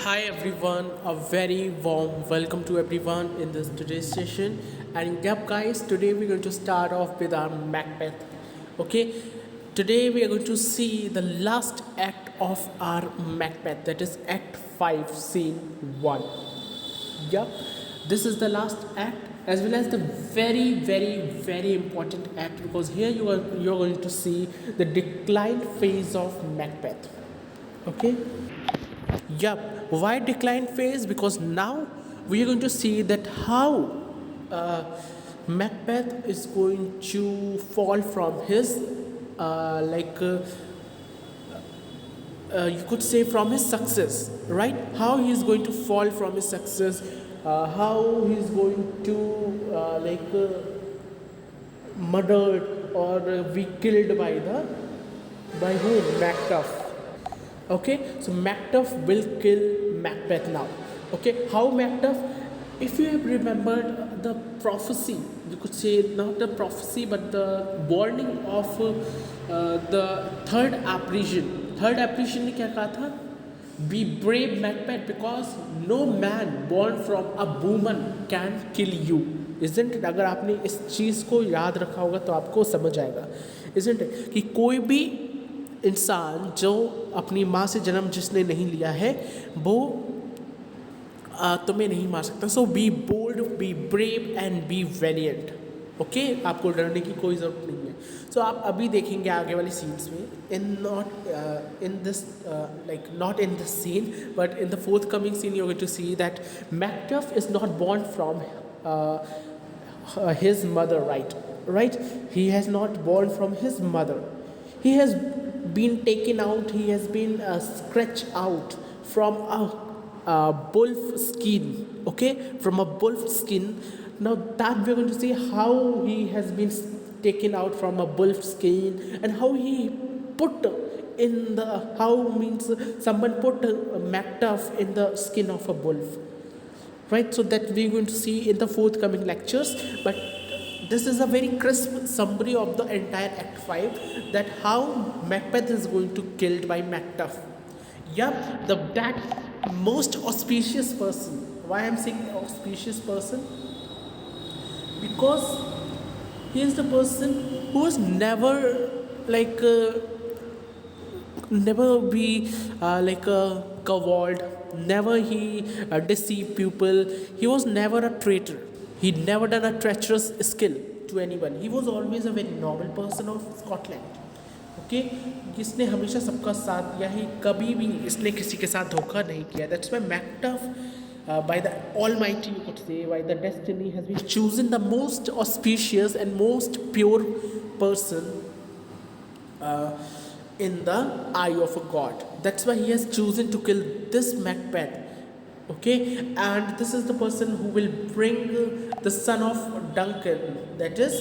Hi everyone, a very warm welcome to everyone in this today's session. And yep, guys, today we're going to start off with our Macbeth. Okay, today we are going to see the last act of our Macbeth, that is Act 5, Scene 1. Yep, this is the last act as well as the very important act because here you're going to see the decline phase of Macbeth. Okay. Yup. Why decline phase? Because now we are going to see that how Macbeth is going to fall from his you could say from his success, right? How he is going to fall from his success, how he is going to murdered or be killed by whom? Macduff. Okay, so Macduff will kill Macbeth now. Okay, how Macduff? If you have remembered the prophecy, you could say not the prophecy but the warning of the third apparition. Third apparition ने क्या कहा था? Be brave, Macbeth, because no man born from a woman can kill you. Isn't it? अगर आपने इस चीज़ को याद रखा होगा तो आपको समझ आएगा. Isn't it? कि कोई भी इंसान जो अपनी माँ से जन्म जिसने नहीं लिया है वो तुम्हें नहीं मार सकता. So be bold, be brave and be valiant. Okay, आपको डरने की कोई ज़रूरत नहीं है. सो आप अभी देखेंगे आगे वाली सीन्स में not in this scene but in the fourth coming scene you going to see that Macduff is not born from his mother, right? He has not born from his mother. He has been taken out, he has been scratched out from a wolf skin. Okay, from a wolf skin. Now that we're going to see how he has been taken out from a wolf skin and how he put in the how means someone put Macduff in the skin of a wolf, right? So that we're going to see in the forthcoming lectures, but this is a very crisp summary of the entire Act 5, that how Macbeth is going to killed by Macduff. Yup, that most auspicious person. Why I'm saying auspicious person? Because he is the person who was never never be like a coward, never he deceive people. He was never a traitor. He'd never done a treacherous skill to anyone. He was always a very noble person of Scotland. Okay, जिसने हमेशा सबका साथ दिया है, कभी भी इसने किसी के साथ धोखा नहीं किया. That's why Macduff, by the Almighty, you could say, by the destiny, has been chosen the most auspicious and most pure person in the eye of a god. That's why he has chosen to kill this Macbeth. Okay, and this is the person who will bring the son of Duncan, that is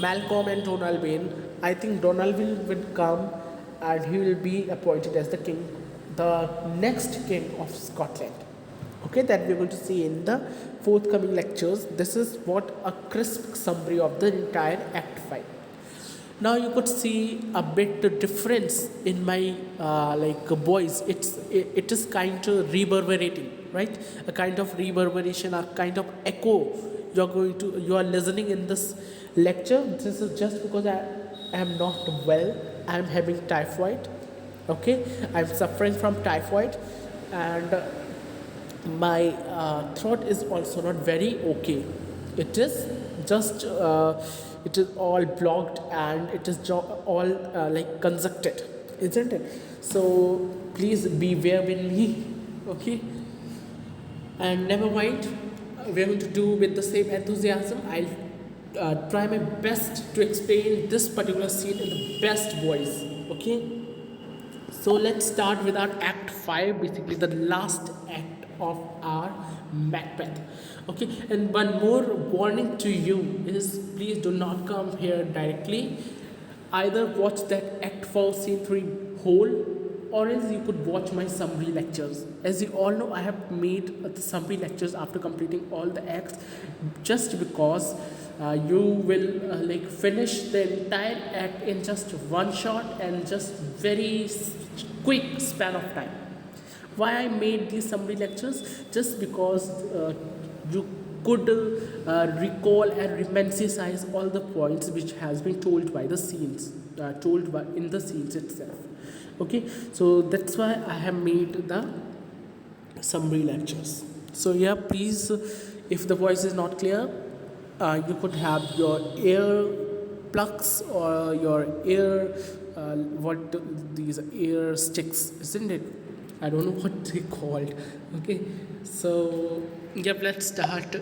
Malcolm and Donalbain. I think Donalbain will come and he will be appointed as the king, the next king of Scotland. Okay, that we're going to see in the forthcoming lectures. This is what a crisp summary of the entire Act 5. Now you could see a bit difference in my voice. It is kind of reverberating, right? A kind of reverberation, a kind of echo you are listening in this lecture. This is just because I am not well. I am having typhoid. Okay, I'm suffering from typhoid and my throat is also not very okay. It is just it is all blocked and it is all conjuncted, isn't it? So please beware with me. Okay, and never mind, we're going to do with the same enthusiasm. I'll try my best to explain this particular scene in the best voice. Okay, so let's start with our Act 5, basically the last act of our Macbeth. Okay, and one more warning to you is please do not come here directly. Either watch that Act 4 Scene 3 whole, or else you could watch my summary lectures. As you all know, I have made the summary lectures after completing all the acts, just because you will finish the entire act in just one shot and just very quick span of time. Why I made these summary lectures? Just because you could recall and romanticize all the points which has been told by the scenes, in the scenes itself. Okay, so that's why I have made the summary lectures. So yeah, please, if the voice is not clear, you could have your ear plugs or your ear, what these ear sticks, isn't it? I don't know what they called. Okay, so yep, let's start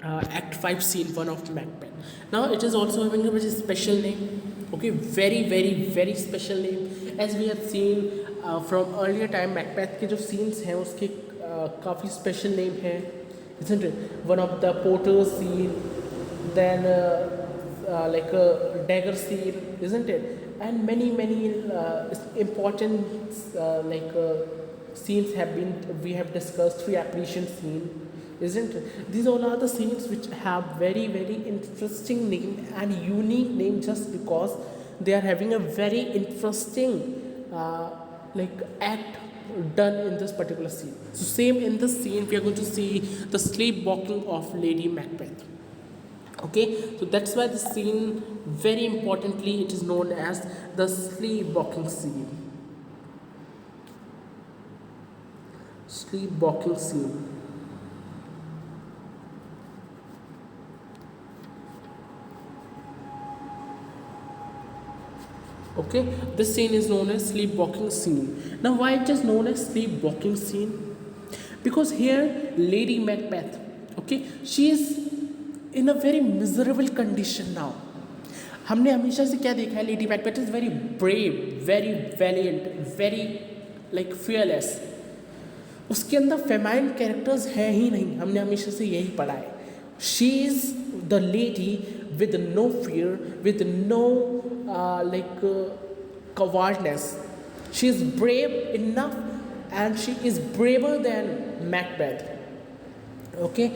Act 5, Scene 1 of Macbeth. Now, it is also having a very special name. Okay, very, very, very special name. As we have seen from earlier time, Macbeth के जो scenes हैं उसके काफ़ी special name है, isn't it? One of the porter's scene, then like a dagger scene, isn't it? And many, many important scenes have been, we have discussed. Three apparition scene, isn't it? These all are the scenes which have very, very interesting name and unique name, just because they are having a very interesting act done in this particular scene. So same in this scene, we are going to see the sleepwalking of Lady Macbeth. Okay, so that's why the scene, very importantly, it is known as the sleepwalking scene. Sleepwalking scene. Okay, this scene is known as sleepwalking scene. Now, why it is known as sleepwalking scene? Because here, Lady Macbeth, okay, she is in a very miserable condition now. हमने हमेशा से क्या देखा है, lady Macbeth is very brave, very valiant, very like fearless. उसके अंदर famine characters हैं ही नहीं, हमने हमेशा से यही पढ़ा है. She is the lady with no fear, with no cowardness. She is brave enough, and she is braver than Macbeth. Okay,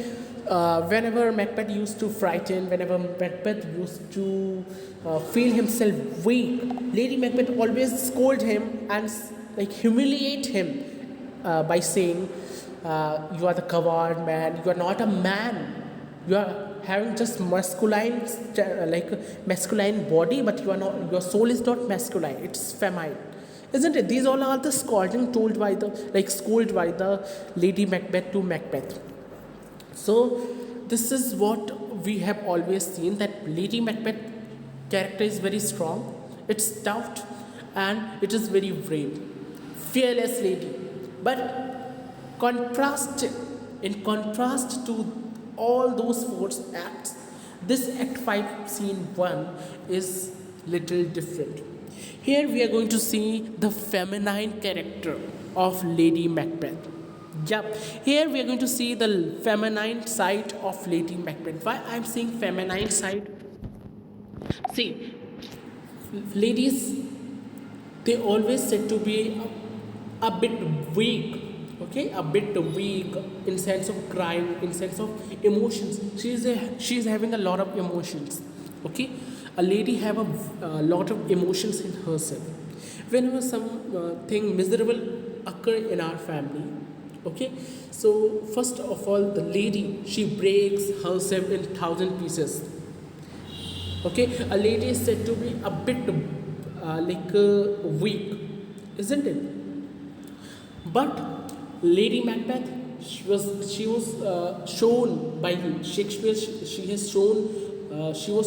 whenever Macbeth used to frighten, whenever Macbeth used to feel himself weak, Lady Macbeth always scold him and humiliate him by saying, "You are the coward man. You are not a man. You are having just masculine body, but you are not. Your soul is not masculine. It's feminine, isn't it?" These all are the scolding told by the scolded by the Lady Macbeth to Macbeth. So this is what we have always seen, that Lady Macbeth character is very strong. It's tough and it is very brave, fearless lady. But in contrast to all those four acts, this Act 5 Scene 1 is little different. Here we are going to see the feminine character of Lady Macbeth. Yep, here we are going to see the feminine side of Lady Macbeth. Why I'm saying feminine side? See, ladies, they always said to be a bit weak. Okay, a bit weak in sense of crying, in sense of emotions. She is having a lot of emotions. Okay, a lady have a lot of emotions in herself. Whenever something miserable occur in our family, okay, so first of all, the lady, she breaks herself in 1,000 pieces. Okay, a lady is said to be a bit weak, isn't it? But Lady Macbeth, she was shown by Shakespeare. She was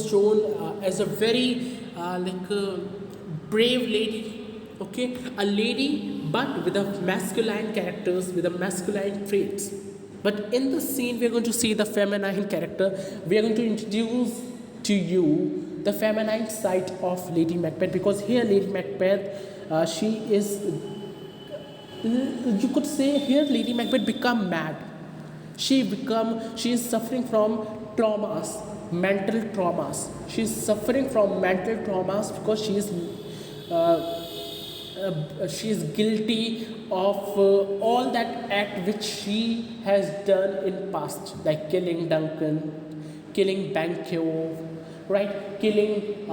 shown as a very brave lady. Okay, a lady, but with a masculine characters, with a masculine traits. But in the scene, we are going to see the feminine character. We are going to introduce to you the feminine side of Lady Macbeth, because here Lady Macbeth, she is. You could say here Lady Macbeth become mad. She is suffering from traumas, mental traumas. She is suffering from mental traumas because she is guilty of all that act which she has done in past, like killing Duncan, killing Banquo, right? Killing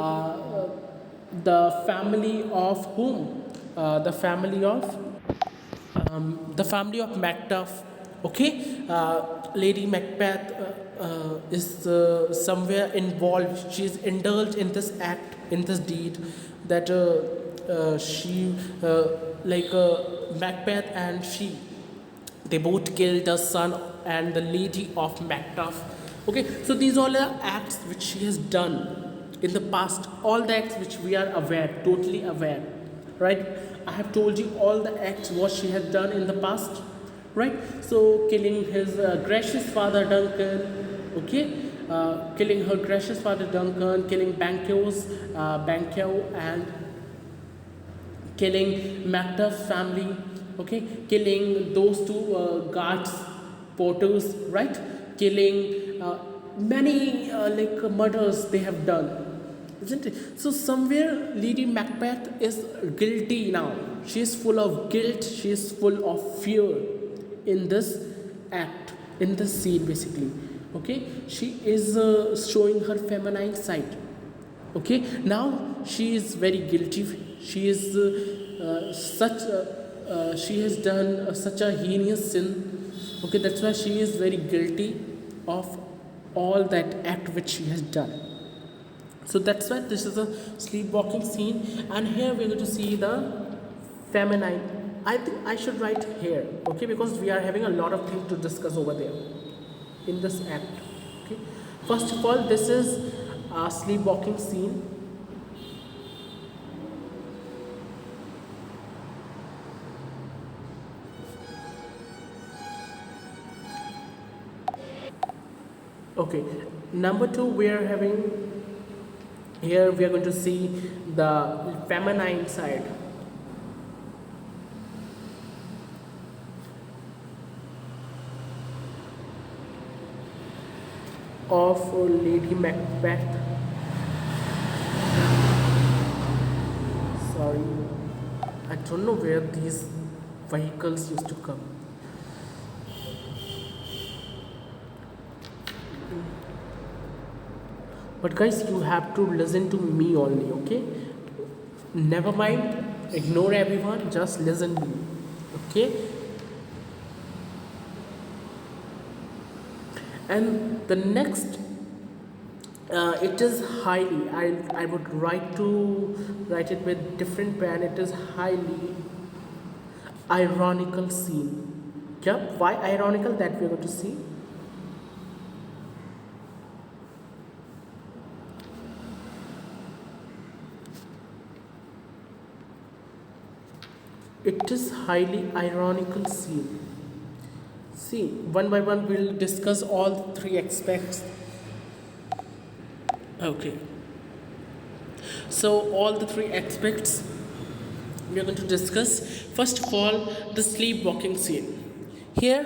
the family of whom? The family of the family of Macduff. Okay, Lady Macbeth is somewhere involved. She is indulged in this act, in this deed, that she, like Macbeth and she, they both killed the son and the lady of Macduff. Okay, so these all are acts which she has done in the past. All the acts which we are aware, totally aware, right? I have told you all the acts what she has done in the past, right? So killing his gracious father Duncan, okay, killing her gracious father Duncan, killing Banquo, and killing Macduff's family, okay, killing those two guards, porters, right? Killing many like murders they have done, isn't it? So somewhere Lady Macbeth is guilty now. She is full of guilt. She is full of fear in this act, in this scene, basically. Okay, she is showing her feminine side. Okay, now she is very guilty. She is she has done such a heinous sin. Okay, that's why she is very guilty of all that act which she has done. So that's why this is a sleepwalking scene, and here we're going to see the feminine. I think I should write here, okay, because we are having a lot of things to discuss over there in this act. Okay, first of all, this is a sleepwalking scene. Okay, number two, we are having here, we are going to see the feminine side of Lady Macbeth. Sorry, I don't know where these vehicles used to come. But guys, you have to listen to me only, okay? Never mind, ignore everyone, just listen to me, okay? And the next, it is highly, I would write it with different pen. It is highly ironical scene. Yeah, why ironical, that we're going to see. It is highly ironical scene. See, one by one we'll discuss all three aspects. Okay. So all the three aspects we are going to discuss. First of all, the sleepwalking scene. Here,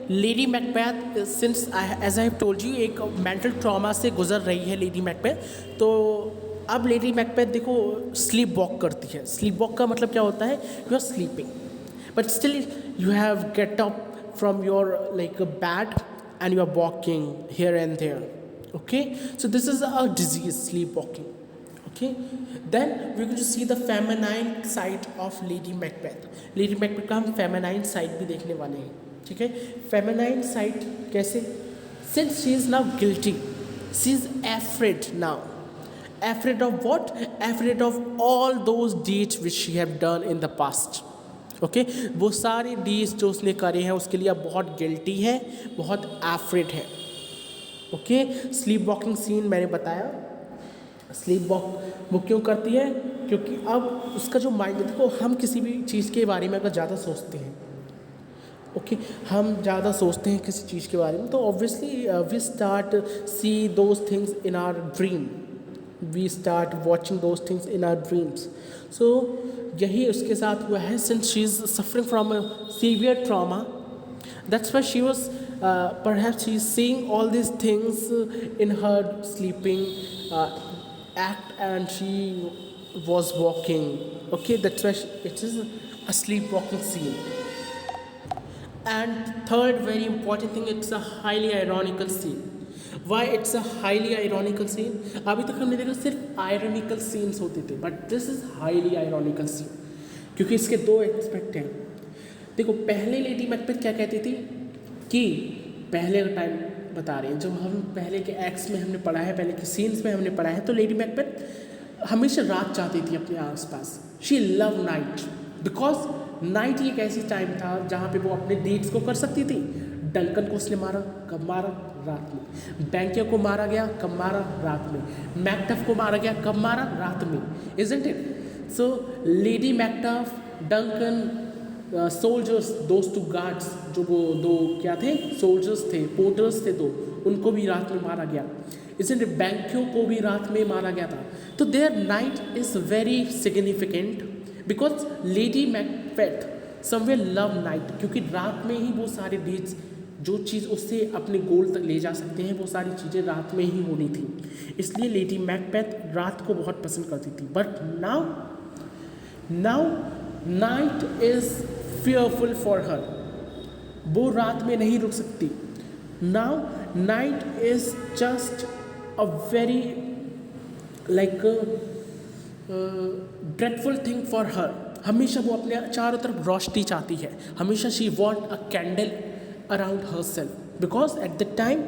Lady Macbeth, since as I have told you, एक mental trauma से गुजर रही है Lady Macbeth, तो अब Lady Macbeth देखो sleep walk करती है. स्लीप वॉक का मतलब क्या होता है? You are sleeping but still you have get up from your like bad and you are walking here and there. Okay, so this is a disease, sleepwalking. Okay, then we're going to see the feminine side of Lady Macbeth. Lady Macbeth का हम feminine side भी देखने वाले हैं. ठीक है, feminine side कैसे? Since she is now guilty, she is afraid now. Afraid of what? Afraid of all those deeds which she have done in the past. Okay, वो सारे deeds जो उसने करे हैं उसके लिए अब बहुत guilty है, बहुत afraid है. ओके, स्लीप वॉकिंग सीन मैंने बताया. स्लीप वॉक वो क्यों करती है? क्योंकि अब उसका जो माइंड, देखो हम किसी भी चीज़ के बारे में अगर ज़्यादा सोचते हैं, ओके, हम ज़्यादा सोचते हैं किसी चीज़ के बारे में, तो obviously we start see those things in our dream, we start watching those things in our dreams. So यही उसके साथ हुआ है. Since she is suffering from a severe trauma, that's why she was perhaps she's seeing all these things in her sleeping act, and she was walking. Okay, that's why it is a sleepwalking scene. And third very important thing, it's a highly ironical scene. Why it's a highly ironical scene? अभी तक हमने देखा सिर्फ ironical scenes होते थे, but this is highly ironical scene क्योंकि इसके दो एस्पेक्ट हैं. देखो पहले लेडी मैकबेथ क्या कहती थी कि पहले का टाइम बता रहे हैं, जब हम पहले के एक्ट्स में हमने पढ़ा है, पहले के सीन्स में हमने पढ़ा है, तो लेडी मैकबेथ हमेशा रात चाहती थी अपने आसपास। She love night because night एक ऐसी टाइम था जहाँ पे वो अपने डीड्स को कर सकती थी। डंकन को उसने मारा, कब मारा? रात में। बैंकियर को मारा गया, कब मारा? रात में। मैकडफ को मारा गया, कब मारा? रात में। Isn't it? So lady Macduff, Duncan, soldiers, those two guards, जो वो दो क्या थे, सोल्जर्स थे, पोर्टर्स थे दो, उनको भी रात में मारा गया। Isn't it? बैंकियों को भी रात में मारा गया था। तो there night is very significant because Lady Macbeth somewhere love night, क्योंकि रात में ही वो सारे डीड्स, जो चीज़ उससे अपने गोल तक ले जा सकते हैं, वो सारी चीज़ें रात में ही होनी थी। इसलिए लेडी मैकबेथ रात को बहुत पसंद करती थी। But now night is fearful for her, वो रात में नहीं रुक सकती। Now night is just a very like dreadful thing for her। हमेशा वो अपने चारों तरफ रोशनी चाहती है, हमेशा she want a candle around herself because at the time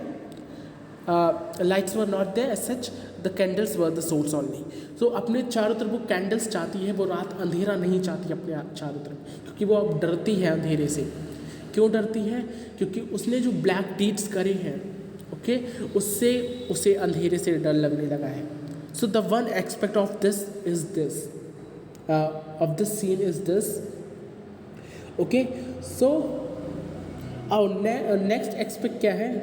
lights were not there as such, the candles were the source only। so अपने चारों तरफ वो कैंडल्स चाहती है, वो रात अंधेरा नहीं चाहती अपने चारों तरफ, क्योंकि वो अब डरती है अंधेरे से। क्यों डरती है? क्योंकि उसने जो ब्लैक डीड्स करे हैं, ओके, उससे उसे अंधेरे से डर लगने लगा है। So the one aspect of this is this, of this scene is this, okay. So और नेक्स्ट एस्पेक्ट क्या है?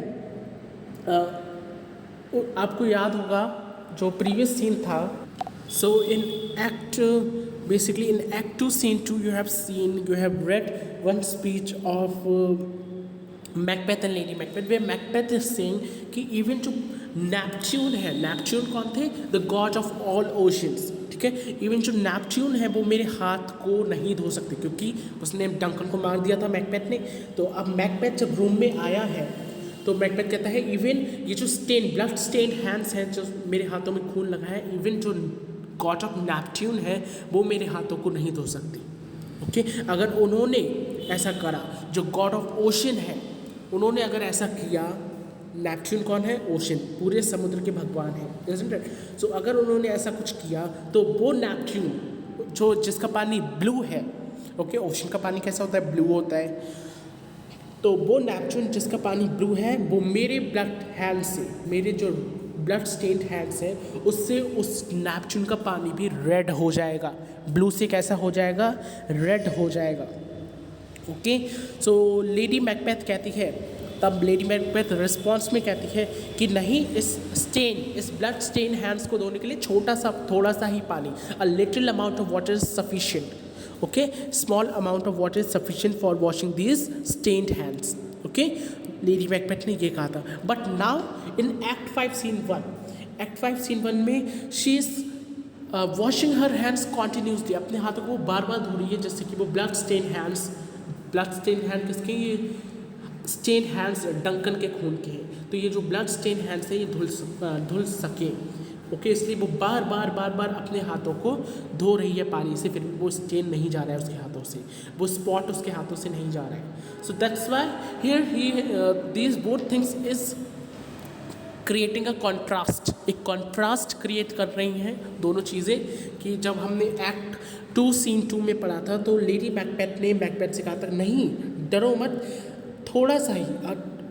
आपको याद होगा जो प्रीवियस सीन था। So in act basically in act 2 scene 2 you have read one speech of Macbeth and Lady Macbeth where Macbeth is saying कि even जो Neptune है, Neptune कौन थे? The god of all oceans, ठीक है। Even जो Neptune है वो मेरे हाथ को नहीं धो सकते, क्योंकि उसने डंकन को मार दिया था मैकबेथ ने। तो अब मैकबेथ जब रूम में आया है तो मैकबेथ कहता है इवन ये जो ब्लड स्टेन हैंड्स हैं, जो मेरे हाथों में खून लगा है, इवन जो गॉड ऑफ नेपट्यून है वो मेरे हाथों को नहीं धो सकती, ओके। अगर उन्होंने ऐसा करा, जो गॉड ऑफ ओशन है, उन्होंने अगर ऐसा किया, नेपट्यून कौन है? ओशन, पूरे समुद्र के भगवान हैं, isn't it? सो अगर उन्होंने ऐसा कुछ किया तो वो नेपट्यून जो जिसका पानी ब्लू है, ओके, ओशन का पानी कैसा होता है? ब्लू होता है। तो वो नेपट्यून जिसका पानी ब्लू है, वो मेरे ब्लड हैंड से, मेरे जो ब्लड स्टेन्ड हैंड्स है, उससे उस नेपट्यून का पानी भी रेड हो जाएगा। ब्लू से कैसा हो जाएगा? रेड हो जाएगा, ओके। सो लेडी मैकबेथ कहती है, तब लेडी मैकबेथ रिस्पॉन्स में कहती है कि नहीं, इस ब्लड स्टेन हैंड्स को धोने के लिए थोड़ा सा ही पानी, a little amount of water is sufficient, okay, small amount of water is sufficient for washing these stained hands, okay. Lady Macbeth ने ये कहा था। But now in act 5 scene 1 में she is washing her hands continuously, अपने हाथों को बार बार धो रही है, जैसे कि वो ब्लड स्टेन हैंड किसके? ये स्टेन हैंड्स डंकन के खून के हैं। तो ये जो ब्लड स्टेन हैंड्स है ये धुल सके, ओके, इसलिए वो बार बार अपने हाथों को धो रही है पानी से, फिर भी वो स्टेन नहीं जा रहा है उसके हाथों से, वो स्पॉट उसके हाथों से नहीं जा रहा है। So that's why here these both things is creating a contrast, एक कॉन्ट्रास्ट क्रिएट कर रही हैं दोनों चीज़ें। कि जब हमने एक्ट 2 सीन 2 में पढ़ा था तो लेडी मैकबेथ ने मैकबेथ से कहा था नहीं डरो मत, थोड़ा सा ही,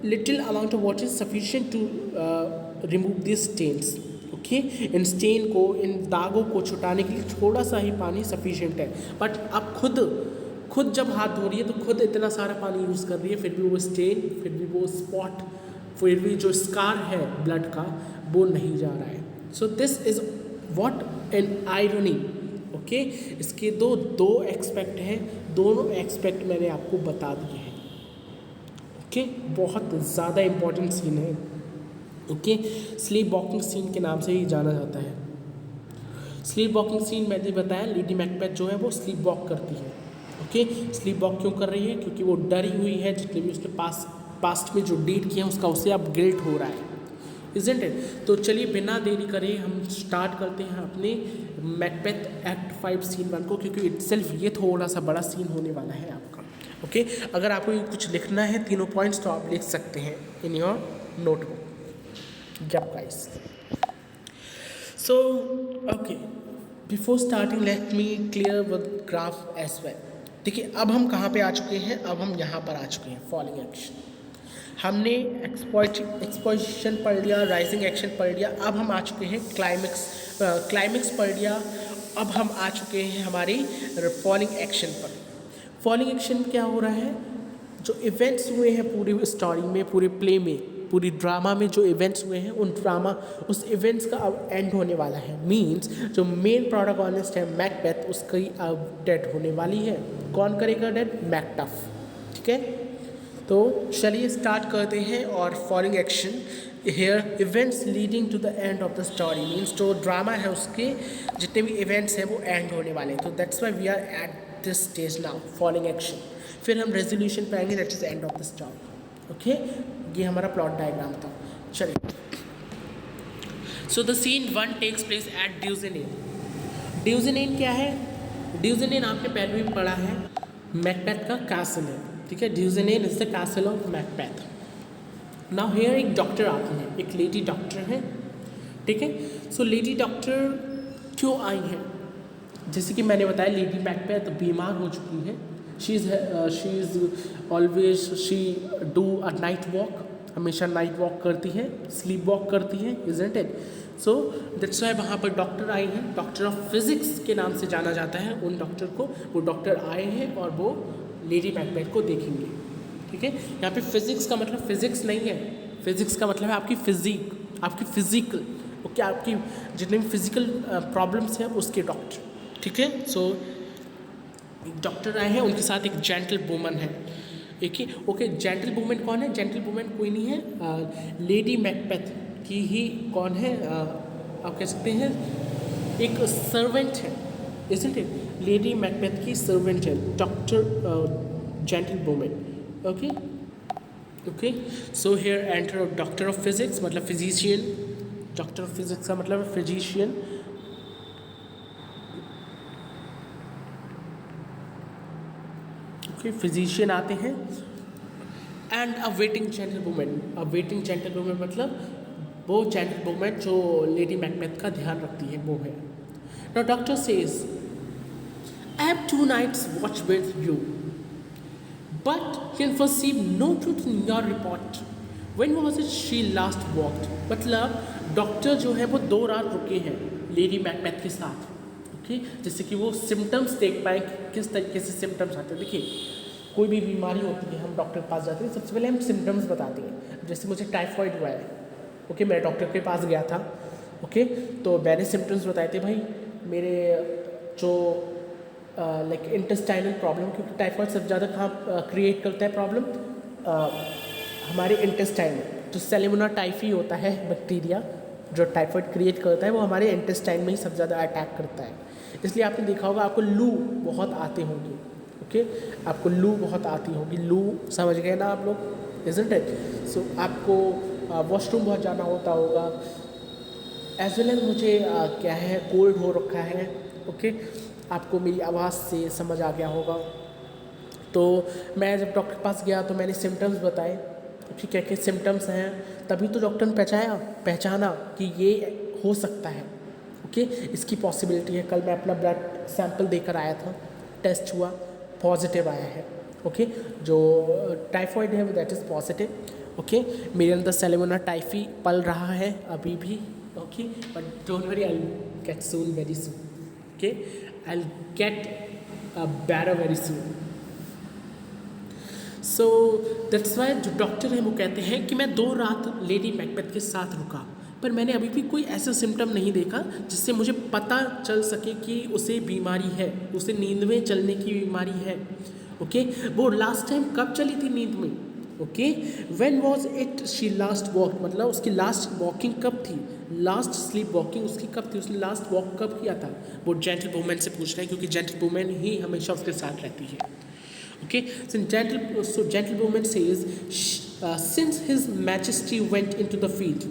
little amount of water is sufficient to remove this stains, okay. इन स्टेन को, इन दागों को छुटाने के लिए थोड़ा सा ही पानी सफिशिएंट है। बट अब खुद जब हाथ धो रही है तो खुद इतना सारा पानी यूज़ कर रही है, फिर भी वो स्टेन, फिर भी वो स्पॉट, फिर भी जो स्कार है ब्लड का वो नहीं जा रहा है। So this is what an irony, okay. इसके दो एक्सपेक्ट हैं, दोनों एक्सपेक्ट मैंने आपको बता दिए हैं, ओके। बहुत ज़्यादा इम्पॉर्टेंट सीन है, ओके। स्लीप वॉकिंग सीन के नाम से ही जाना जाता है। स्लीप वॉकिंग सीन मैंने बताया, लेडी मैकबेथ जो है वो स्लीप वॉक करती है, ओके। स्लीप वॉक क्यों कर रही है? क्योंकि वो डरी हुई है, जितने भी उसने पास्ट में जो डीड किया उसका उसे अब गिल्ट हो रहा है, इज़न्ट इट? तो चलिए बिना देरी करे हम स्टार्ट करते हैं अपने मैकबेथ एक्ट 5 सीन 1 को, क्योंकि इटसेल्फ ये थोड़ा सा बड़ा सीन होने वाला है आपका। ओके अगर आपको कुछ लिखना है तीनों पॉइंट्स तो आप लिख सकते हैं इन योर नोटबुक। जब guys so okay before starting let me clear with graph as well. देखिए अब हम कहाँ पे आ चुके हैं, अब हम यहाँ पर आ चुके हैं फॉलोइंग एक्शन। हमने एक्सपोजिशन पढ़ लिया, राइजिंग एक्शन पढ़ लिया, अब हम आ चुके हैं क्लाइमेक्स पढ़ लिया, अब हम आ चुके हैं हमारी फॉलोइंग एक्शन पर। फॉलोइंग एक्शन में क्या हो रहा है, जो इवेंट्स हुए हैं पूरी स्टोरी में, पूरे प्ले में, पूरी ड्रामा में जो इवेंट्स हुए हैं उस इवेंट्स का अब एंड होने वाला है। मींस जो मेन प्रोटोगोनिस्ट है मैकबेथ उसकी अब डेथ होने वाली है। कौन करेगा डेथ? मैकटफ। ठीक है तो चलिए स्टार्ट करते हैं। और following action here events leading to the end of the story means जो ड्रामा है उसके जितने भी इवेंट्स हैं वो एंड होने वाले हैं। तो that's why we are at this stage now following action. फिर हम रेजोल्यूशन पे आएंगे, that is end of the story. Okay ये हमारा प्लॉट डायग्राम था। चलिए so the scene 1 takes place at Dunsinane. Dunsinane क्या है? ड्यूजेनेन आपने पहले भी पढ़ा है, मैकबेथ का कैसल है। ठीक है Dunsinane is the castle of Macbeth. Now here एक डॉक्टर आती है, एक लेडी डॉक्टर है। ठीक है सो लेडी डॉक्टर क्यों आई है? जैसे कि मैंने बताया लेडी मैकबेथ बीमार हो चुकी है। She is always she do a night walk, हमेशा नाइट वॉक करती है, स्लीप वॉक करती है, isn't it? So that's why वहाँ पर डॉक्टर आए हैं, डॉक्टर ऑफ फिजिक्स के नाम से जाना जाता है उन डॉक्टर को। वो डॉक्टर आए हैं और वो लेडी मैकबेथ को देखेंगे। ठीक है यहाँ पे फिजिक्स का मतलब फिजिक्स नहीं है, फिजिक्स का मतलब है आपकी फिजिक, आपकी फिजिकल ओके आपकी जितने भी फिजिकल प्रॉब्लम्स हैं उसके डॉक्टर। ठीक है सो एक डॉक्टर आए हैं, उनके साथ एक जेंटल वुमन है। एक ही ओके जेंटल वुमन कौन है? जेंटल वुमन कोई नहीं है, लेडी मैकबेथ की ही कौन है आप कह सकते हैं एक सर्वेंट है, इजंट इट? लेडी मैकबेथ की सर्वेंट है doctor gentle woman. Okay okay so here enter doctor of physics मतलब फिजिशियन। डॉक्टर ऑफ फिजिक्स का मतलब फिजिशियन। ओके फिजिशियन आते हैं and a waiting gentle woman. A waiting gentle woman मतलब वो gentle woman जो लेडी मैकबेथ का ध्यान रखती है वो है। Now doctor says I have 2 nights watch with you but can perceive no truth in your report. When was it she last walked? मतलब डॉक्टर जो है वो 2 रात रुके हैं लेडी मैकबेथ के साथ। ओके जैसे कि वो सिम्टम्स देख पाए किस तरीके से सिम्टम्स आते हैं। देखिए कोई भी बीमारी होती है हम डॉक्टर के पास जाते हैं, सबसे पहले हम सिम्टम्स बताते हैं। जैसे मुझे टाइफाइड हुआ है, ओके मैं डॉक्टर के पास गया था, ओके तो मैंने सिम्टम्स बताए थे भाई मेरे जो लाइक इंटेस्टाइनल प्रॉब्लम, क्योंकि टाइफाइड सबसे ज़्यादा कहाँ क्रिएट करता है प्रॉब्लम? हमारे इंटेस्टाइन में जो सेलेमोना टाइफी होता है बैक्टीरिया जो टाइफाइड क्रिएट करता है वो हमारे इंटेस्टाइन में ही सबसे ज़्यादा अटैक करता है। इसलिए आपने देखा होगा आपको लू बहुत आते होंगे। ओके आपको लू बहुत आती होगी, लू समझ गए ना आप लोग, इजंट इट? सो आपको वॉशरूम बहुत जाना होता होगा। एज वेल एज मुझे क्या है कोल्ड हो रखा है। ओके आपको मेरी आवाज़ से समझ आ गया होगा। तो मैं जब डॉक्टर के पास गया तो मैंने सिम्टम्स बताए कि क्या क्या सिम्टम्स हैं, तभी तो डॉक्टर ने पहचाना कि ये हो सकता है। ओके इसकी पॉसिबिलिटी है। कल मैं अपना ब्लड सैंपल देकर आया था, टेस्ट हुआ, पॉजिटिव आया है। ओके जो टाइफाइड है वो दैट इज़ पॉजिटिव। ओके मेरे अंदर सेलेमोना टाइफी पल रहा है अभी भी। Okay but don't worry I will get soon very soon. Okay I will get better very soon. So that's why जो डॉक्टर है वो कहते हैं कि मैं 2 रात लेडी मैकबेथ के साथ रुका पर मैंने अभी भी कोई ऐसा सिम्टम नहीं देखा जिससे मुझे पता चल सके कि उसे बीमारी है, उसे नींद में चलने की बीमारी है। ओके वो लास्ट टाइम कब चली थी नींद में? Okay when was it she last walk मतलब उसकी लास्ट वॉकिंग कब थी, लास्ट स्लीप वॉकिंग उसकी कब थी, उसने लास्ट वॉक कब किया था? वो जेंटल वुमन से पूछ रहे हैं क्योंकि जेंटल वुमन ही हमेशा उसके साथ रहती है। Okay, so gentlewoman says, since His Majesty went into the field,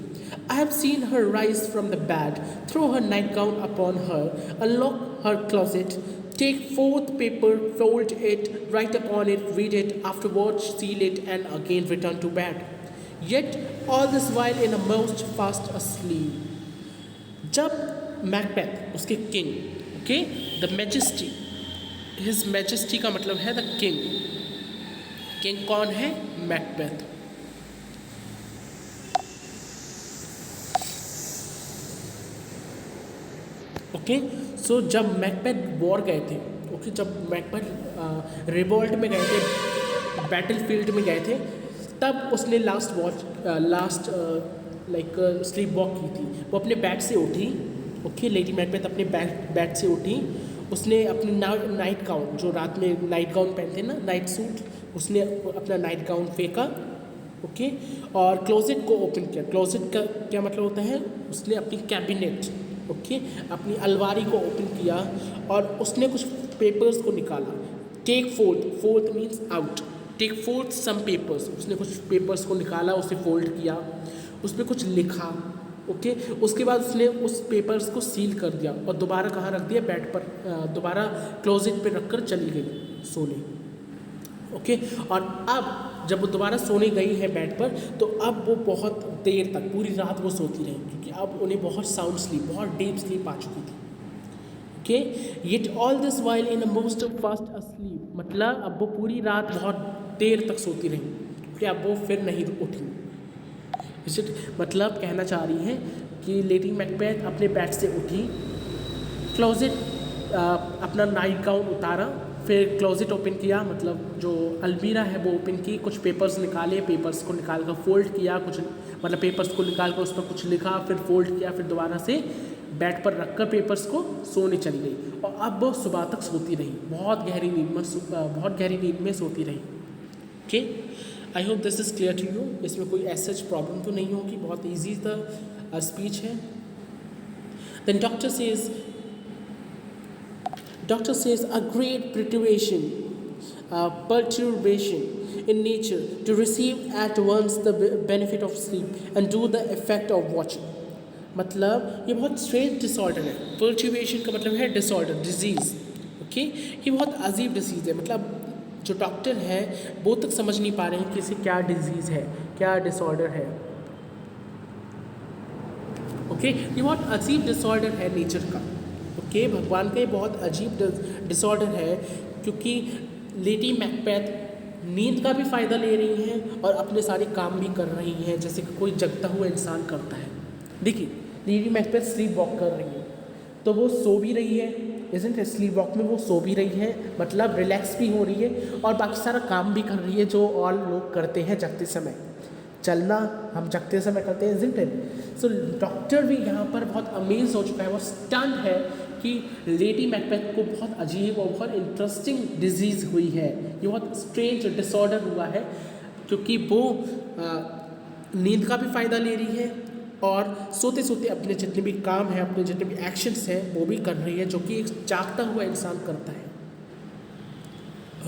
I have seen her rise from the bed, throw her nightgown upon her, unlock her closet, Take fourth paper, fold it, write upon it, read it, afterwards seal it, and again return to bed. Yet all this while in a most fast asleep. जब Macbeth उसके king, okay, the majesty, his majesty का मतलब है the king, king कौन है? Macbeth. Okay, सो जब Macbeth war गए थे, ओके, जब मैकबेथ रिवोल्ट में गए थे, बैटल फील्ड में गए थे, तब उसने लास्ट स्लीप वॉक की थी। वो अपने बेड से उठी, ओके, लेडी मैकबेथ अपने बेड से उठी, उसने अपनी नाइट गाउन, जो रात में नाइट गाउन पहनते हैं ना, नाइट सूट, उसने अपना नाइट गाउन फेंका, ओके, और क्लोजेट को ओपन किया। क्लोजेट का क्या मतलब होता है? उसने अपनी कैबिनेट, ओके, अपनी अलमारी को ओपन किया और उसने कुछ पेपर्स को निकाला। Take forth means out, take forth some papers, उसने कुछ पेपर्स को निकाला, उसे फोल्ड किया, उसमें कुछ लिखा, ओके, उसके बाद उसने उस पेपर्स को सील कर दिया और दोबारा कहाँ रख दिया? बेड पर, दोबारा क्लोजेट पे रखकर चली गई सोने, ओके। और अब जब वो दोबारा सोने गई है बेड पर, तो अब वो बहुत देर तक, पूरी रात वो सोती रही, क्योंकि अब उन्हें बहुत साउंड स्लीप, बहुत डीप स्लीप आ चुकी थी, okay. Yet all this while in a most fast asleep, मतलब अब वो पूरी रात बहुत देर तक सोती रही, क्योंकि अब वो फिर नहीं उठी। इसे मतलब कहना चाह रही है कि लेडी मैकबेथ अपने बेड से उठी, क्लोजेट अपना नाइट गाउन उतारा, फिर क्लोजेट ओपन किया, मतलब जो अलमीरा है वो ओपन की, कुछ पेपर्स निकाले, पेपर्स को निकाल कर फोल्ड किया, कुछ मतलब पेपर्स को निकाल कर उस पर कुछ लिखा, फिर फोल्ड किया, फिर दोबारा से बेड पर रखकर पेपर्स को सोने चली गई। और अब वो सुबह तक सोती रही, बहुत गहरी नींद में सोती रही, okay. I hope this is clear to you. इसमें कोई ऐसा प्रॉब्लम तो नहीं होगी, बहुत ईजी सा स्पीच है। Then Doctor says a great perturbation in nature to receive at once the benefit of sleep and do the effect of watching. मतलब ये बहुत स्ट्रेंज डिसऑर्डर है। पर्ट्यूबेशन का मतलब है डिसऑर्डर, डिजीज़, ओके। ये बहुत अजीब डिजीज़ है, मतलब जो डॉक्टर है वो तक समझ नहीं पा रहे हैं कि इसे क्या डिजीज़ है, क्या डिसऑर्डर है, ओके। ये बहुत अजीब डिसऑर्डर है नेचर का, ओके। भगवान का ये बहुत अजीब डिसऑर्डर है, क्योंकि लेडी मैकबेथ नींद का भी फ़ायदा ले रही हैं और अपने सारे काम भी कर रही हैं, जैसे कि कोई जगता हुआ इंसान करता है। देखिए, लेडी मैकबेथ स्लीप वॉक कर रही है, तो वो सो भी रही है, इज़न्ट इट? स्लीप वॉक में वो सो भी रही है, मतलब रिलैक्स भी हो रही है और बाकी सारा काम भी कर रही है, जो और लोग करते हैं जगते समय। चलना हम जगते समय करते हैं, इज़न्ट इट? सो डॉक्टर भी यहाँ पर बहुत अमेज हो चुका है, वो स्टन्ड है कि लेडी मैकबेथ को बहुत अजीब और बहुत इंटरेस्टिंग डिजीज़ हुई है, ये बहुत स्ट्रेंज डिसऑर्डर हुआ है, क्योंकि वो नींद का भी फ़ायदा ले रही है और सोते सोते अपने जितने भी काम हैं, अपने जितने भी एक्शंस हैं वो भी कर रही है, जो कि एक जागता हुआ इंसान करता है,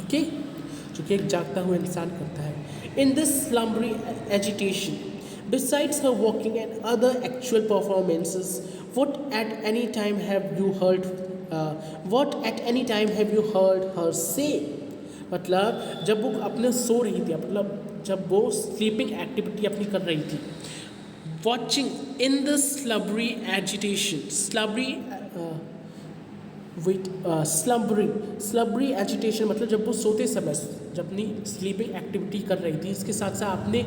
ओके, जो कि एक जागता हुआ इंसान करता है। In this slumbery agitation, besides her walking and other actual performances, what at any time have you heard her say? मतलब जब वो अपने सो रही थी, मतलब जब वो स्लीपिंग एक्टिविटी अपनी कर रही थी, watching in the slumbery agitation, slumbery agitation मतलब जब वो सोते समय जब अपनी स्लीपिंग एक्टिविटी कर रही थी, इसके साथ साथ आपने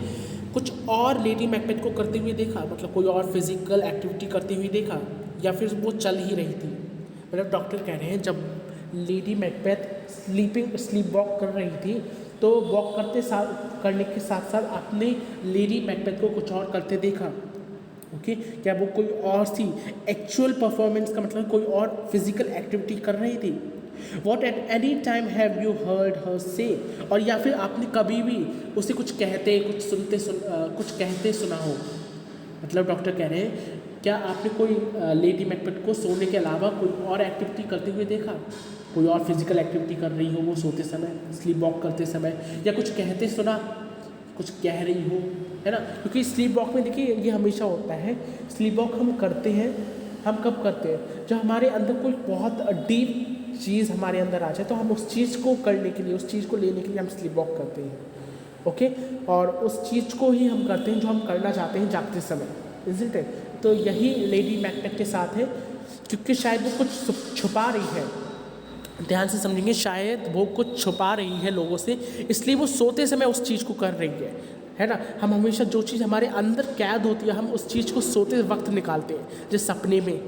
कुछ और लेडी मैकबेथ को करते हुए देखा, मतलब कोई और फिजिकल एक्टिविटी करते हुए देखा, या फिर वो चल ही रही थी? मतलब डॉक्टर कह रहे हैं जब लेडी मैकबेथ स्लीप वॉक कर रही थी, तो वॉक करने के साथ साथ आपने लेडी मैकबेथ को कुछ और करते देखा, ओके। क्या वो कोई और सी एक्चुअल परफॉर्मेंस का मतलब कोई और फिजिकल एक्टिविटी कर रही थी? What at any time have you heard हर से, और या फिर आपने कभी भी उसे कुछ कहते सुना हो? मतलब डॉक्टर कह रहे हैं क्या आपने कोई लेडी मैकबेथ को सोने के अलावा कोई और एक्टिविटी करते हुए देखा? कोई और फिजिकल एक्टिविटी कर रही हो वो सोते समय, स्लीप वॉक करते समय, या कुछ कहते सुना, कुछ कह रही हो, है ना? क्योंकि स्लीप वॉक में देखिए ये हमेशा होता है, स्लीप वॉक हम करते हैं, हम कब करते हैं? जब हमारे अंदर कोई बहुत डीप चीज़ हमारे अंदर आ जाए तो हम उस चीज़ को करने के लिए, उस चीज़ को लेने के लिए हम स्लीप वॉक करते हैं, ओके। और उस चीज़ को ही हम करते हैं जो हम करना चाहते हैं जागते समय, इज़न्ट इट। तो यही लेडी मैकबेथ के साथ है, क्योंकि शायद वो कुछ छुपा रही है, ध्यान से समझेंगे, शायद वो कुछ छुपा रही है लोगों से, इसलिए वो सोते समय उस चीज़ को कर रही है ना। हम हमेशा जो चीज़ हमारे अंदर कैद होती है हम उस चीज़ को सोते वक्त निकालते हैं। जैसे सपने में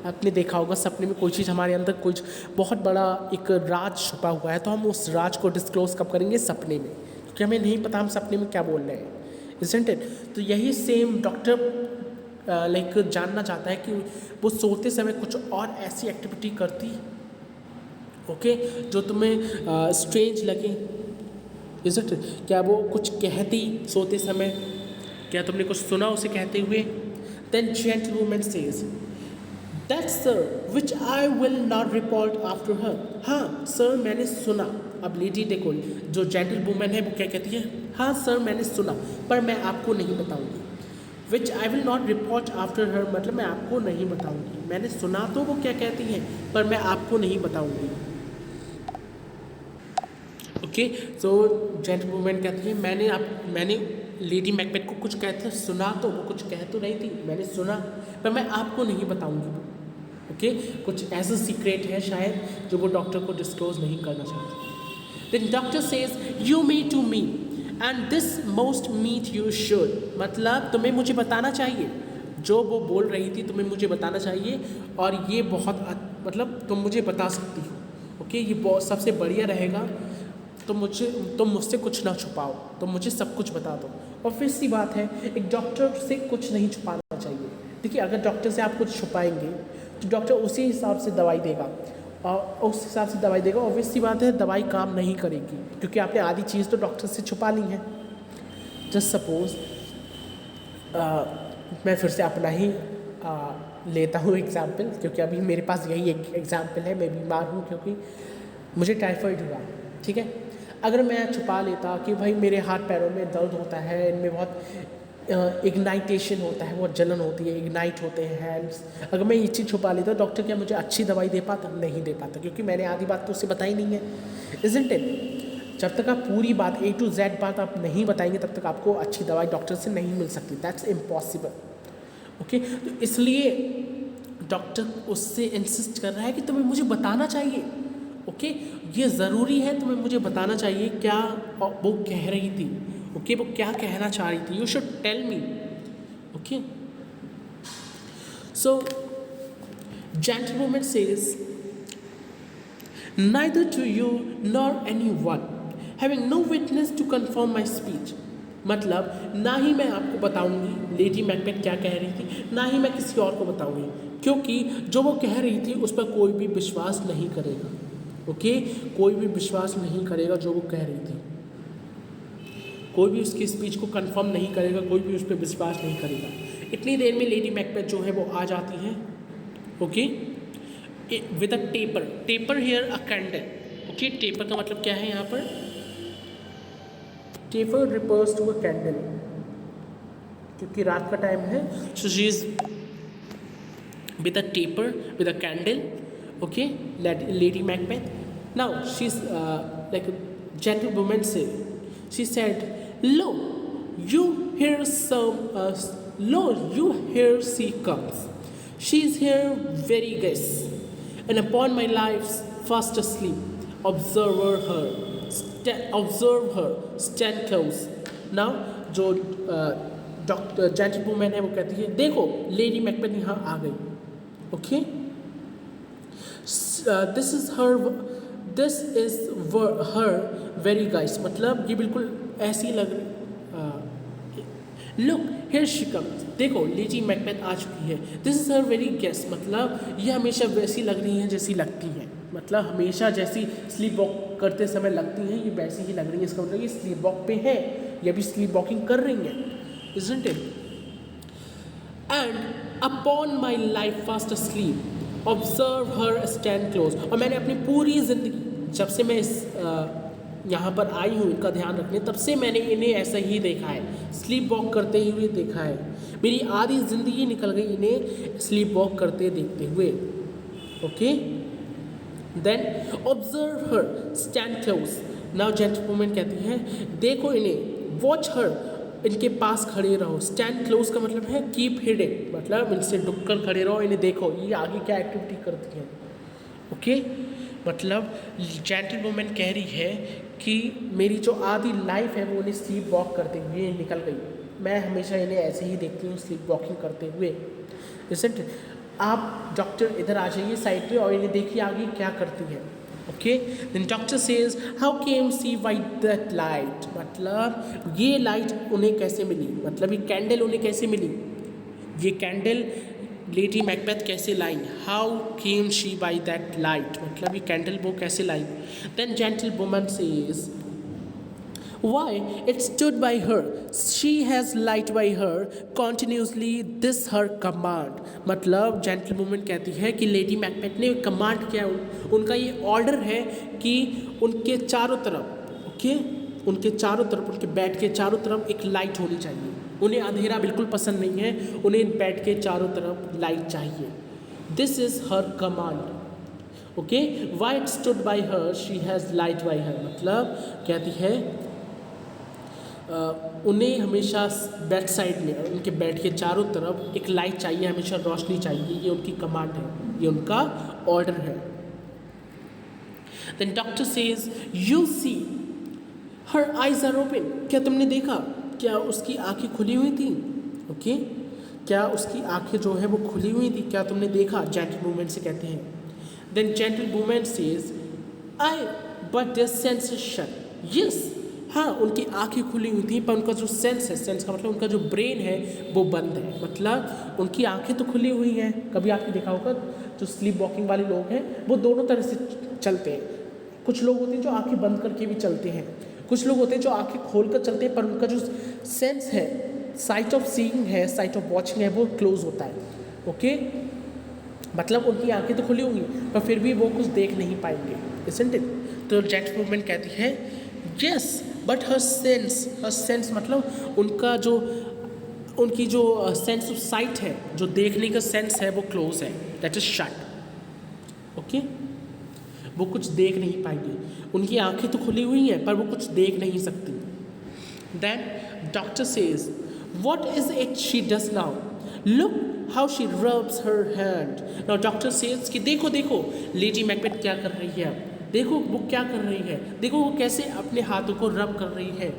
आपने देखा होगा, सपने में कोई चीज़ हमारे अंदर कुछ बहुत बड़ा एक राज छुपा हुआ है, तो हम उस राज को डिस्क्लोज कब करेंगे? सपने में, क्योंकि हमें नहीं पता हम सपने में क्या बोल रहे हैं, इज़न्ट इट। तो यही सेम डॉक्टर लाइक जानना चाहता है कि वो सोते समय कुछ और ऐसी एक्टिविटी करती, ओके, जो तुम्हें स्ट्रेंज लगे, इज़न्ट इट। क्या वो कुछ कहती सोते समय? क्या तुमने कुछ सुना उसे कहते हुए? Then gentlewoman says, that's sir which I will not report after her. हाँ सर, मैंने सुना। अब लेडी देखो, जो जेंटलवुमन है वो क्या कहती है? हाँ सर, मैंने सुना, पर मैं आपको नहीं बताऊंगी। Which I will not report after her मतलब मैं आपको नहीं बताऊंगी। मैंने सुना तो वो क्या कहती हैं, पर मैं आपको नहीं बताऊंगी, ओके। सो जेंटलवुमन कहती है मैंने लेडी मैकबेथ को कुछ कहते सुना, तो वो कुछ कह तो रही थी, मैंने सुना, पर मैं आपको नहीं बताऊंगी, ओके। कुछ ऐसा सीक्रेट है शायद जो वो डॉक्टर को डिस्क्लोज नहीं करना चाहती। Then doctor says, you me to me and this most meet you should मतलब तुम्हें मुझे बताना चाहिए, जो वो बोल रही थी तुम्हें मुझे बताना चाहिए, और ये बहुत मतलब तुम मुझे बता सकती हो, ओके। ये बहुत सबसे बढ़िया रहेगा, तुम मुझसे कुछ ना छुपाओ, तुम मुझे सब कुछ बता दो। ऑब्वियस सी बात है, एक डॉक्टर से कुछ नहीं छुपाना चाहिए। देखिए, अगर डॉक्टर से आप कुछ छुपाएंगे तो डॉक्टर उसी हिसाब से दवाई देगा, और उस हिसाब से दवाई देगा। ऑब्वियस सी बात है, दवाई काम नहीं करेगी, क्योंकि आपने आधी चीज़ तो डॉक्टर से छुपा ली है। जस्ट सपोज मैं फिर से अपना ही लेता हूँ एग्ज़ाम्पल, क्योंकि अभी मेरे पास यही एक एग्ज़ाम्पल है। मैं बीमार हूँ क्योंकि मुझे टाइफाइड हुआ, ठीक है। अगर मैं छुपा लेता कि भाई मेरे हाथ पैरों में दर्द होता है, इनमें बहुत इग्नाइटेशन होता है, बहुत जलन होती है, इग्नाइट होते हैं हैंड्स, अगर मैं ये चीज़ छुपा लेता, डॉक्टर क्या मुझे अच्छी दवाई दे पाता? नहीं दे पाता, क्योंकि मैंने आधी बात तो उससे बताई नहीं है, इज़न्ट इट। जब तक आप पूरी बात A to Z बात आप नहीं बताएंगे, तब तक आपको अच्छी दवाई डॉक्टर से नहीं मिल सकती। That's impossible, okay. तो इसलिए डॉक्टर उससे इंसिस्ट कर रहा है कि तुम्हें मुझे बताना चाहिए, ओके। ये ज़रूरी है, तुम्हें मुझे बताना चाहिए क्या वो कह रही थी, ओके, वो क्या कहना चाह रही थी। You should tell me, okay. So gentlewoman says, neither to you nor anyone having no witness to confirm my speech मतलब ना ही मैं आपको बताऊंगी लेडी मैकबेथ क्या कह रही थी, ना ही मैं किसी और को बताऊंगी, क्योंकि जो वो कह रही थी उस पर कोई भी विश्वास नहीं करेगा, ओके। कोई भी विश्वास नहीं करेगा जो वो कह रही थी, कोई भी उसकी स्पीच को कंफर्म नहीं करेगा, कोई भी उस पर विश्वास नहीं करेगा। इतनी देर में लेडी मैकबेथ जो है वो आ जाती है, okay, with a taper here a candle, okay. Taper का मतलब क्या है यहाँ पर? Taper refers to a candle, क्योंकि रात का टाइम है। So she is with a taper with a candle, okay, lady Macbeth. Now she's like a gentlewoman she said, lo, you hear here she comes, she's here very guess, and upon my life's fast asleep, observe her stand close. Now जो doctor जेंटलवुमन है वो कहती है, देखो lady Macbeth यहाँ आ गई, okay. This is her very guise मतलब ये बिल्कुल ऐसी लग रही। लुक हियर शी कम्स, देखो लेडी मैकबेथ आ चुकी है। This is her very guise मतलब ये हमेशा वैसी लग रही हैं जैसी लगती हैं, मतलब हमेशा जैसी स्लीप वॉक करते समय लगती हैं ये वैसी ही लग रही है। इसका मतलब ये स्लीप वॉक पे है, ये भी स्लीप वॉकिंग कर रही हैं, isn't it. And upon my life fast sleep observe her stand close, और मैंने अपनी पूरी ज़िंदगी जब से मैं इस यहाँ पर आई हूँ इनका ध्यान रखने, तब से मैंने इन्हें ऐसा ही देखा है, स्लीप वॉक करते हुए देखा है। मेरी आधी ज़िंदगी निकल गई इन्हें स्लीप वॉक करते देखते हुए, ओके। देन ऑब्जर्व हर स्टैंड क्लोज। नाउ जेंटलवुमन कहती है देखो इन्हें, वॉच हर इनके पास खड़े रहो। स्टैंड क्लोज का मतलब है कीप हिडन, मतलब इनसे डुक कर खड़े रहो, इन्हें देखो ये आगे क्या एक्टिविटी करती हैं। ओके मतलब जेंटलवुमन कह रही है कि मेरी जो आधी लाइफ है वो इन्हें स्लीप वॉक करते हुए निकल गई, मैं हमेशा इन्हें ऐसे ही देखती हूँ स्लीप वॉकिंग करते हुए। रिसेंट आप डॉक्टर इधर आ जाइए साइड पे और इन्हें देखिए आगे क्या करती है। Okay then doctor says how came she by that light, मतलब ये लाइट उन्हें कैसे मिली, मतलब ये कैंडल उन्हें कैसे मिली, ये कैंडल लेडी मैकबेथ कैसे लाई। How came she by that light, मतलब ये कैंडल वो कैसे लाई। Then gentlewoman says why it stood by her, she has light by her continuously, this her command, मतलब जेंटलवुमन कहती है कि लेडी मैकबेथ ने कमांड किया, उनका ये ऑर्डर है कि उनके चारों तरफ, ओके उनके चारों तरफ, उनके बेड के चारों तरफ एक लाइट होनी चाहिए। उन्हें अंधेरा बिल्कुल पसंद नहीं है, उन्हें बेड के चारों तरफ लाइट चाहिए। This is her command. Okay why it stood by her, she has light by her, मतलब कहती है उन्हें हमेशा बेड साइड में, उनके बेड के चारों तरफ एक लाइट चाहिए, हमेशा रोशनी चाहिए, ये उनकी कमांड है, ये उनका ऑर्डर है। Then doctor says you see her eyes are open, क्या तुमने देखा, क्या उसकी आंखें खुली हुई थी। ओके क्या उसकी आंखें जो है वो खुली हुई थी, क्या तुमने देखा, जेंटलवुमन से कहते हैं। Then gentlewoman says ay but this sense is shut, yes हाँ उनकी आंखें खुली हुई थी पर उनका जो सेंस है, सेंस का मतलब उनका जो ब्रेन है वो बंद है, मतलब उनकी आंखें तो खुली हुई हैं। कभी आपने देखा होगा जो स्लीप वॉकिंग वाले लोग हैं वो दोनों तरह से चलते हैं, कुछ लोग होते हैं जो आंखें बंद करके भी चलते हैं, कुछ लोग होते हैं जो आंखें खोल कर चलते हैं पर उनका जो सेंस है, साइट ऑफ सीइंग है, साइट ऑफ वॉचिंग है, वो क्लोज होता है। ओके मतलब उनकी आंखें तो खुली होंगी पर फिर भी वो कुछ देख नहीं पाएंगे, इजंट इट। तो जेंटलवुमन कहती है यस बट हर सेंस मतलब उनका जो, उनकी जो सेंस ऑफ साइट है, जो देखने का सेंस है वो क्लोज है, दैट इज शट। ओके वो कुछ देख नहीं पाएंगी, उनकी आंखें तो खुली हुई हैं पर वो कुछ देख नहीं सकती। Then doctor says what is it she does now, look how she rubs her hand. Now doctor says कि देखो देखो लेडी मैकबेथ क्या कर रही है, देखो वो क्या कर रही है, देखो वो कैसे अपने हाथों को रब कर रही है।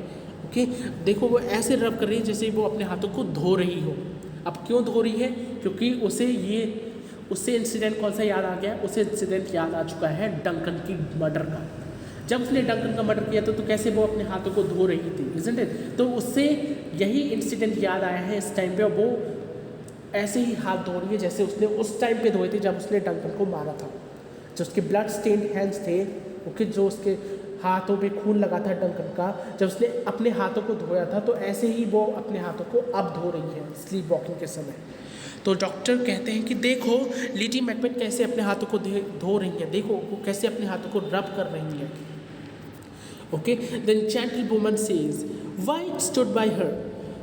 ओके देखो वो ऐसे रब कर रही है जैसे वो अपने हाथों को धो रही हो। अब क्यों धो रही है, क्योंकि उससे इंसिडेंट कौन सा याद आ गया, उसे इंसिडेंट याद आ चुका है डंकन की मर्डर का। जब उसने डंकन का मर्डर किया था तो कैसे वो अपने हाथों को धो रही थी, इजंट इट। तो उससे यही इंसिडेंट याद आया है इस टाइम पे, और वो ऐसे ही हाथ धो रही है जैसे उसने उस टाइम पे धोए थे जब उसने डंकन को मारा था, जो उसके ब्लड स्टेन्ड हैंड्स थे। ओके जो उसके हाथों पे खून लगा था डंकन का, जब उसने अपने हाथों को धोया था तो ऐसे ही वो अपने हाथों को अब धो रही है स्लीप वॉकिंग के समय। तो डॉक्टर कहते हैं कि देखो लेडी मैकबेथ कैसे अपने हाथों को धो रही है, देखो वो कैसे अपने हाथों को रब कर रही है। Okay then gentlewoman says why it stood by her,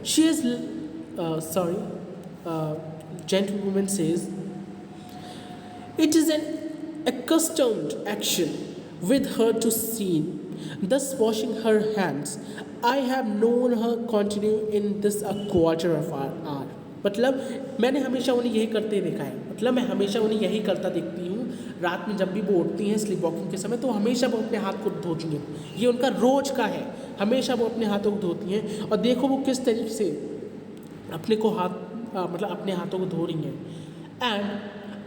she is gentlewoman says it is an accustomed action with her to see, thus washing her hands. I have known her continue in this a quarter of an hour. मतलब मैंने हमेशा उन्हें यही करते देखा है, मतलब मैं हमेशा उन्हें यही करता देखती हूँ। रात में जब भी वो उठती हैं स्लीप वॉकिंग के समय तो हमेशा वो अपने हाथ को धोती हैं, ये उनका रोज का है, हमेशा वो अपने हाथों को धोती हैं। और देखो वो किस तरीके से अपने को मतलब अपने हाथों को धो रही हैं। And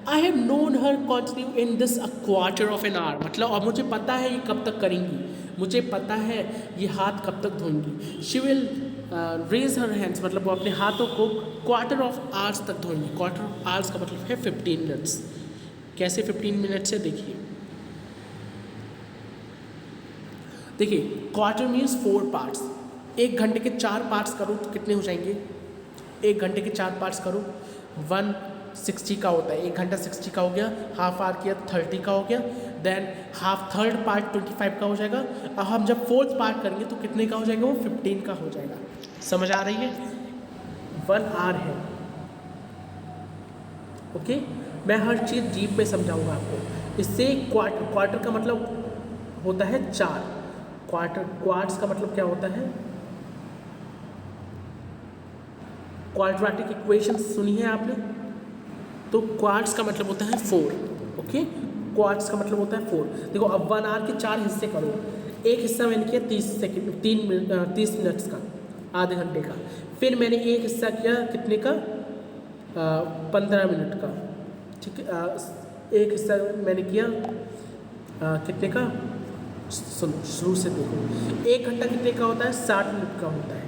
I have known her continue in this a quarter of an hour, मतलब और मुझे पता है ये कब तक करेंगी, मुझे पता है ये हाथ कब तक धोएंगी। She will raise her hands, मतलब वो अपने हाथों को क्वार्टर ऑफ आवर्स तक धोएंगी। क्वार्टर ऑफ आवर्स का मतलब है 15 मिनट्स। कैसे 15 मिनट्स है देखिए, देखिए क्वार्टर मीन्स 4 पार्ट्स, 1 घंटे के 4 पार्ट्स करो तो कितने हो जाएंगे, 1 घंटे के 4 पार्ट्स करो 160 का होता है, 1 घंटा 60 का हो गया, हाफ आवर किया 30 का हो गया, देन हाफ थर्ड पार्ट 25 का हो जाएगा। अब हम जब फोर्थ पार्ट करेंगे तो कितने का हो जाएगा, वो 15 का हो जाएगा। समझ आ रही है, 1 आवर है। ओके मैं हर चीज़ डीप में समझाऊंगा आपको, इससे क्वार्टर का मतलब होता है 4, क्वार्ट्स का मतलब क्या होता है, क्वाड्रेटिक इक्वेशन सुनी है आपने, तो क्वार्ट्स का मतलब होता है 4। ओके, क्वार्ट्स का मतलब होता है 4। देखो अब 1 आवर के 4 हिस्से करो, एक हिस्सा मैंने किया 30 मिनट्स का, आधे घंटे का, फिर मैंने एक हिस्सा किया कितने का, 15 मिनट का, ठीक है। एक हिस्सा मैंने किया कितने का, सुनो शुरू से देखो, 1 घंटा कितने का होता है, 60 मिनट का होता है,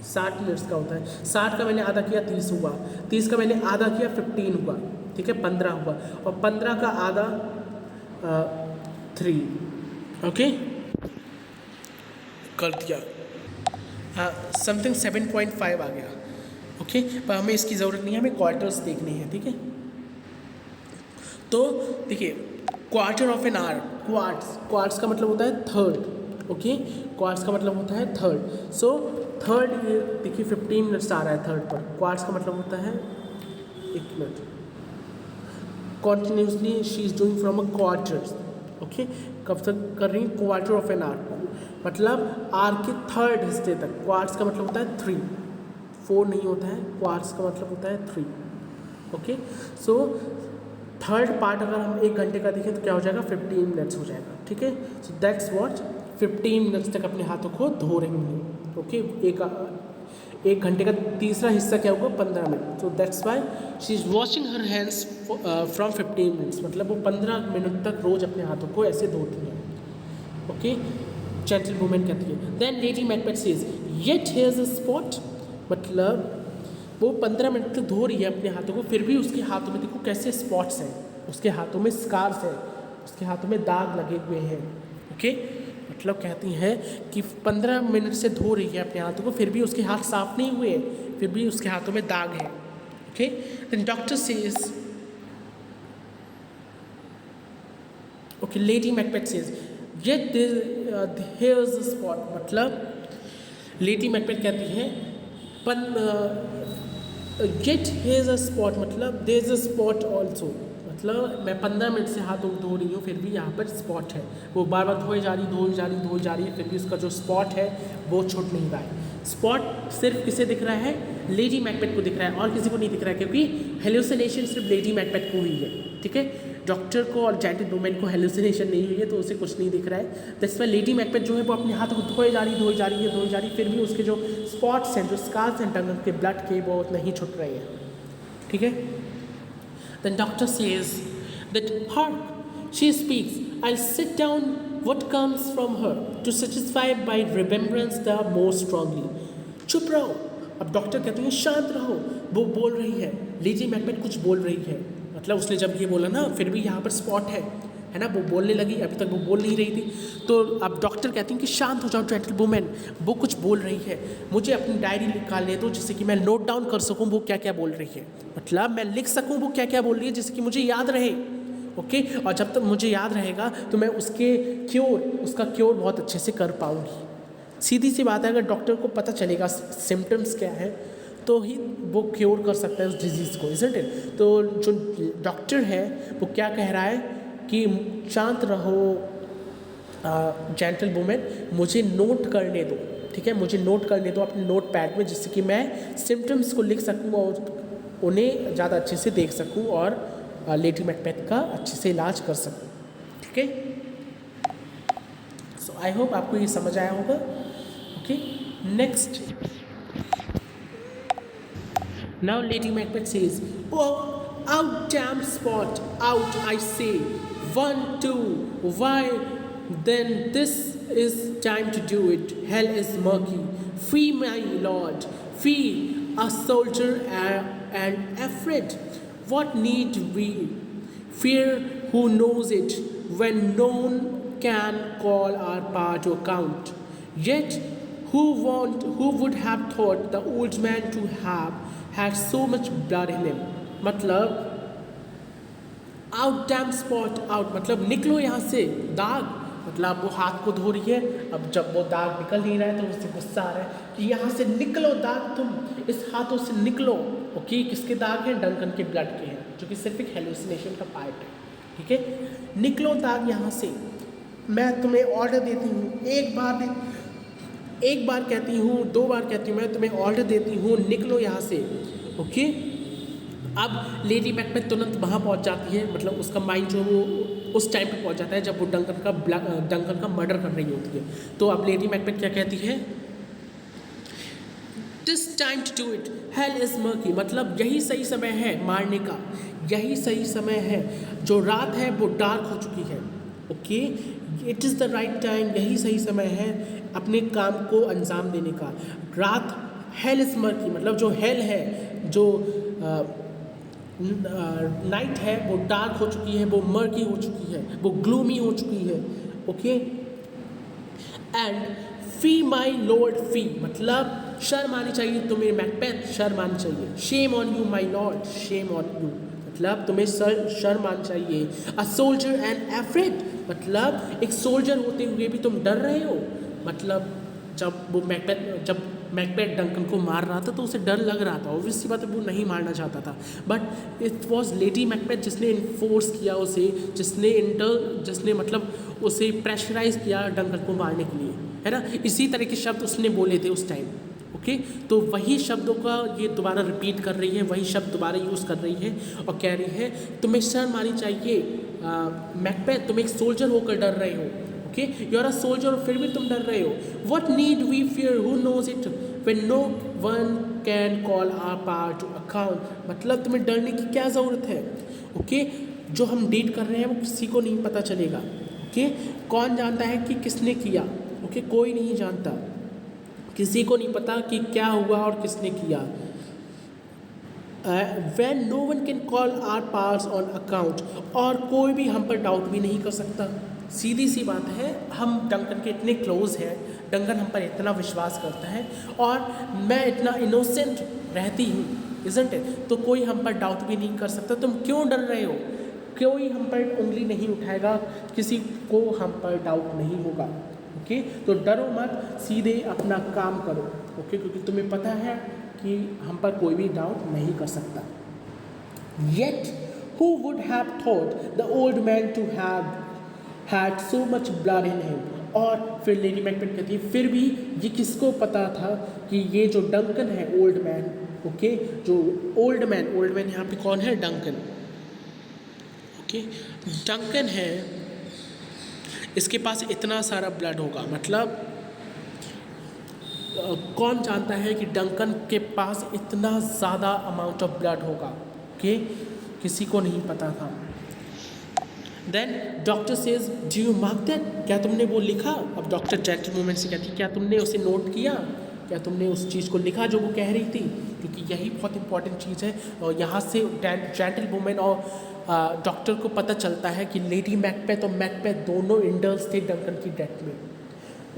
60 मिनट्स का होता है। 60 का मैंने आधा किया 30 हुआ, 30 का मैंने आधा किया 15 हुआ, ठीक है, 15 हुआ, और 15 का आधा 3। ओके, कर दिया, समथिंग 7.5 आ गया। ओके, पर हमें इसकी ज़रूरत नहीं है, हमें क्वार्टर्स देखने हैं, ठीक है। तो देखिए, quarter of an hour, quartz का मतलब होता है थर्ड। ओके, क्वार्ट्स का मतलब होता है थर्ड। सो थर्ड, ये देखिए 15 मिनट्स आ रहा है थर्ड पर, क्वार्ट्स का मतलब होता है 1 minute, continuously she is doing from a quarters. Okay, कब तक कर रही है, क्वार्टर ऑफ एन आवर, मतलब आर के थर्ड हिस्से तक। क्वार्ट्स का मतलब होता है 3, 4 नहीं होता है, क्वार्ट्स का मतलब होता है 3। ओके, सो थर्ड पार्ट अगर हम 1 घंटे का देखें तो क्या हो जाएगा, 15 मिनट्स हो जाएगा, ठीक है। सो दैट्स व्हाट, 15 मिनट्स तक अपने हाथों को धो रही हैं। ओके, एक घंटे का तीसरा हिस्सा क्या होगा, 15 मिनट। तो that's why she is washing her hands from 15 minutes, मतलब वो 15 मिनट तक रोज़ अपने हाथों को ऐसे धोती हैं। ओके, जेंटल वुमेन कहती है। Then lady Macbeth says yet here's a spot, मतलब वो 15 मिनट तक धो रही है अपने हाथों को, फिर भी उसके हाथों में देखो कैसे स्पॉट्स हैं, उसके हाथों में स्कार्स हैं, उसके हाथों में दाग लगे हुए हैं। ओके, मतलब कहती हैं कि 15 मिनट से धो रही है अपने हाथों को, फिर भी उसके हाथ साफ नहीं हुए, फिर भी उसके हाथों में दाग है। Okay, then doctor says, okay, lady Macbeth says yet here's a spot, मतलब लेडी मैकबेथ कहती है गेट हेज अ स्पॉट, मतलब there is a spot also, मतलब मैं 15 मिनट से हाथ धो रही हूँ, फिर भी यहाँ पर स्पॉट है। वो बार बार धोई जा रही है, फिर भी उसका जो स्पॉट है वो छूट नहीं रहा है। स्पॉट सिर्फ किसे दिख रहा है, लेडी मैकबेथ को दिख रहा है, और किसी को नहीं दिख रहा है, क्योंकि हेलुसिनेशन सिर्फ लेडी मैकबेथ को हुई है, ठीक है। डॉक्टर को और जेंटल वुमेन को हेलुसिनेशन नहीं हुई है, तो उसे कुछ नहीं दिख रहा है। दैट्स व्हाई लेडी मैकबेथ जो है वो अपने हाथों को धोई जा रही, फिर भी उसके जो स्पॉट्स हैं, जो स्कार्स हैं टंग के ब्लड के, वो नहीं छुट रहे हैं, ठीक है। Then doctor says that hark she speaks, I sit down, what comes from her to satisfy by remembrance the more strongly. चुप रहो, अब डॉक्टर कहते हैं शांत रहो, वो बोल रही है, लेडी मैकबेथ कुछ बोल रही है, मतलब उसने जब ये बोला ना, फिर भी यहाँ पर स्पॉट है ना, वो बोलने लगी, अभी तक वो बोल नहीं रही थी। तो अब डॉक्टर कहती हैं कि शांत हो जाओ जेंटल वुमेन, वो कुछ बोल रही है, मुझे अपनी डायरी निकालने दो, जिससे कि मैं नोट डाउन कर सकूँ वो क्या क्या बोल रही है, मतलब मैं लिख सकूँ वो क्या क्या बोल रही है, जिससे कि मुझे याद रहे। ओके, और जब तक मुझे याद रहेगा तो मैं उसका क्योर बहुत अच्छे से कर पाऊँगी। सीधी सी बात है, अगर डॉक्टर को पता चलेगा सिम्टम्स क्या है तो ही वो क्योर कर सकता है उस डिजीज़ को, इज़न्ट इट। तो जो डॉक्टर है वो क्या कह रहा है कि शांत रहो जेंटल वुमेन, मुझे नोट करने दो, ठीक है, मुझे नोट करने दो अपने नोट पैड में, जिससे कि मैं सिम्टम्स को लिख सकूँ और उन्हें ज़्यादा अच्छे से देख सकूँ और लेडी मैकबेथ का अच्छे से इलाज कर सकूँ, ठीक है। सो आई होप आपको ये समझ आया होगा। Okay, next, now Lady Macbeth says, oh, out damn spot, out I say, 1, 2, why, then this is time to do it, hell is murky, free my lord, free a soldier and afraid, what need we fear, who knows it, when none can call our power to account, yet who would have thought the old man to have had so much blood in him, मतलब out dam spot out, मतलब निकलो यहाँ से, दाग, मतलब वो हाथ को धो रही है, अब जब वो दाग निकल नहीं रहा है तो उससे गुस्सा आ रहा है कि यहाँ से निकलो दाग, तुम इस हाथों से निकलो। ओके, किसके दाग हैं, डंकन के ब्लड के हैं, जो कि सिर्फ एक हेलुसिनेशन का पार्ट है, ठीक है, निकलो ताक यहाँ से, मैं तुम्हें ऑर्डर देती हूँ, एक बार कहती हूँ, 2 बार कहती हूँ, मैं तुम्हें ऑर्डर देती हूँ, निकलो यहाँ से। ओके, अब लेडी मैकबेथ तुरंत वहाँ पहुँच जाती है, मतलब उसका माइंड जो वो उस टाइम पे पहुँच जाता है जब वो डंकन का मर्डर कर रही होती है। तो अब लेडी मैकबेथ क्या कहती है, this time to do it, hell is murky, मतलब यही सही समय है मारने का, यही सही समय है, जो रात है वो डार्क हो चुकी है। Okay, it is the right time, यही सही समय है अपने काम को अंजाम देने का। रात, हेल इज मर्की, मतलब जो हेल है, जो नाइट है वो डार्क हो चुकी है, वो मर्की हो चुकी है, वो ग्लूमी हो चुकी है। Okay, and fie my lord, fie मतलब शर्म आनी चाहिए तुम्हें मैकबेथ, शर्म आनी चाहिए। Shame on you my lord, shame on you मतलब तुम्हें शर्म आनी चाहिए। अ सोल्जर एंड एफ्रेड, मतलब एक सोल्जर होते हुए भी तुम डर रहे हो। मतलब जब मैकबेथ डंकन को मार रहा था तो उसे डर लग रहा था, ऑब्वियसली बात है वो नहीं मारना चाहता था, but it was lady Macbeth जिसने इन्फोर्स किया उसे, जिसने मतलब उसे प्रेशराइज किया डंकन को मारने के लिए, है ना। इसी तरह के शब्द उसने बोले थे उस टाइम। ओके, तो वही शब्दों का ये दोबारा रिपीट कर रही है, वही शब्द दोबारा यूज़ कर रही है और कह रही है तुम्हें शर्म आनी चाहिए मैकबेथ, तुम एक सोल्जर होकर डर रहे हो। Okay, you are a soldier और फिर भी तुम डर रहे हो। What need we fear, who knows it, when no one can call our power to account, मतलब तुम्हें डरने की क्या ज़रूरत है। ओके, जो हम डीड कर रहे हैं वो किसी को नहीं पता चलेगा। ओके, कौन जानता है कि किसने किया। ओके, कोई नहीं जानता, किसी को नहीं पता कि क्या हुआ और किसने किया। When no one can call our powers on account, और कोई भी हम पर डाउट भी नहीं कर सकता। सीधी सी बात है, हम डंकन के इतने क्लोज हैं, डंकन हम पर इतना विश्वास करता है और मैं इतना इनोसेंट रहती हूँ, इज़न्ट इट, तो कोई हम पर डाउट भी नहीं कर सकता। तुम क्यों डर रहे हो, कोई हम पर उंगली नहीं उठाएगा, किसी को हम पर डाउट नहीं होगा। ओके, तो डरो मत, सीधे अपना काम करो। ओके, क्योंकि तुम्हें पता है कि हम पर कोई भी डाउट नहीं कर सकता। Yet who would have thought the old man to have had so much blood in him, और फिर लेडी मैकबेथ कहती है फिर भी ये किसको पता था कि ये जो डंकन है ओल्ड मैन, ओके, जो ओल्ड मैन यहाँ पे कौन है, डंकन। ओके, डंकन है, इसके पास इतना सारा ब्लड होगा, मतलब कौन जानता है कि डंकन के पास इतना ज़्यादा अमाउंट ऑफ ब्लड होगा। ओके, किसी को नहीं पता था। Then doctor says do you mark that, क्या तुमने वो लिखा। अब डॉक्टर जेंटल मूवमेंट से कहती क्या तुमने उसे नोट किया, क्या तुमने उस चीज़ को लिखा जो वो कह रही थी, क्योंकि यही बहुत इंपॉर्टेंट चीज़ है। और यहाँ से जेंटल वुमेन और डॉक्टर को पता चलता है कि लेडी मैकबेथ और मैकबेथ दोनों इंडल्स थे डंकन की डेथ में।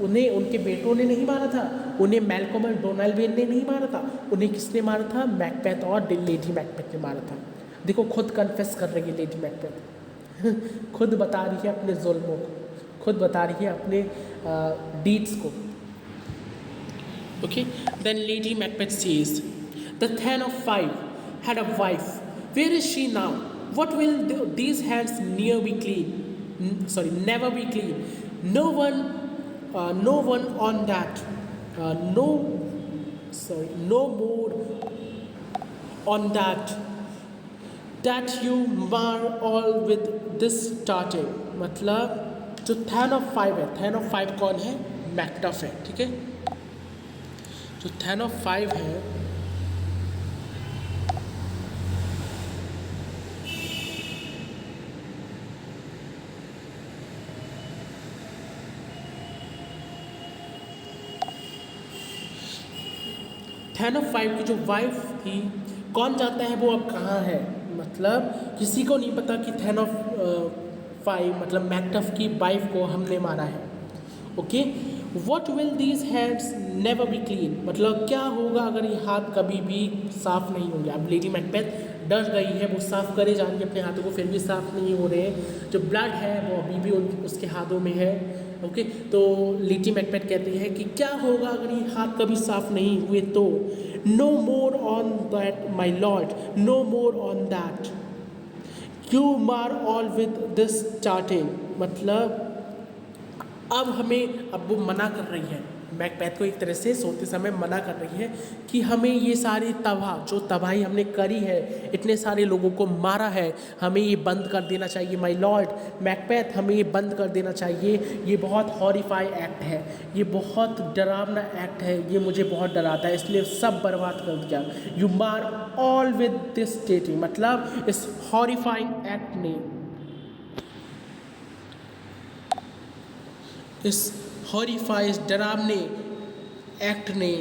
उन्हें उनके बेटों ने नहीं मारा था, उन्हें मैल्कम और डोनाल्ड ने नहीं मारा था, उन्हें किसने मारा था, मैकबेथ और लेडी मैकबेथ ने मारा था। देखो खुद कन्फेस कर रही है लेडी मैकबेथ खुद बता रही है अपने जुल्मों को, खुद बता रही है अपने डीड्स को। Okay, then lady Macbeth says the thane of 5 had a wife, where is she now, what will these hands never be clean, no one on that, no more on that you mar all with this starting, मतलब जो thane of 5 है, thane of 5 कौन है, मैकटफ है। ठीक है, जो thane of 5 है थैन ऑफ 5 की जो वाइफ थी, कौन जानता है वो अब कहाँ है, मतलब किसी को नहीं पता कि थैन ऑफ 5 मतलब मैकटफ की वाइफ को हमने मारा है। Okay, what will these hands never be clean, मतलब क्या होगा अगर ये हाथ कभी भी साफ नहीं होंगे। अब लेडी मैकबेथ डर गई है, वो साफ करे जा रही है अपने हाथों को, फिर भी साफ नहीं हो रहे हैं, जो ब्लड है वो अभी भी उसके हाथों में है। ओके, तो लेडी मैकबेथ कहती है कि क्या होगा अगर ये हाथ कभी साफ नहीं हुए तो, no more on that my lord, no more on that, you mar all with this starting, मतलब अब हमें, अब वो मना कर रही है, मैकबेथ को एक तरह से सोते समय मना कर रही है कि हमें ये सारी जो तबाही हमने करी है, इतने सारे लोगों को मारा है, हमें ये बंद कर देना चाहिए माय लॉर्ड मैकबेथ, हमें ये बंद कर देना चाहिए। ये बहुत हॉरिफाई एक्ट है, ये बहुत डरावना एक्ट है, ये मुझे बहुत डराता है, इसलिए सब बर्बाद कर दिया। You mar all with this स्टेटिंग, मतलब इस हॉरिफाइंग एक्ट ने, इस हॉरिफाइज डरावने एक्ट ने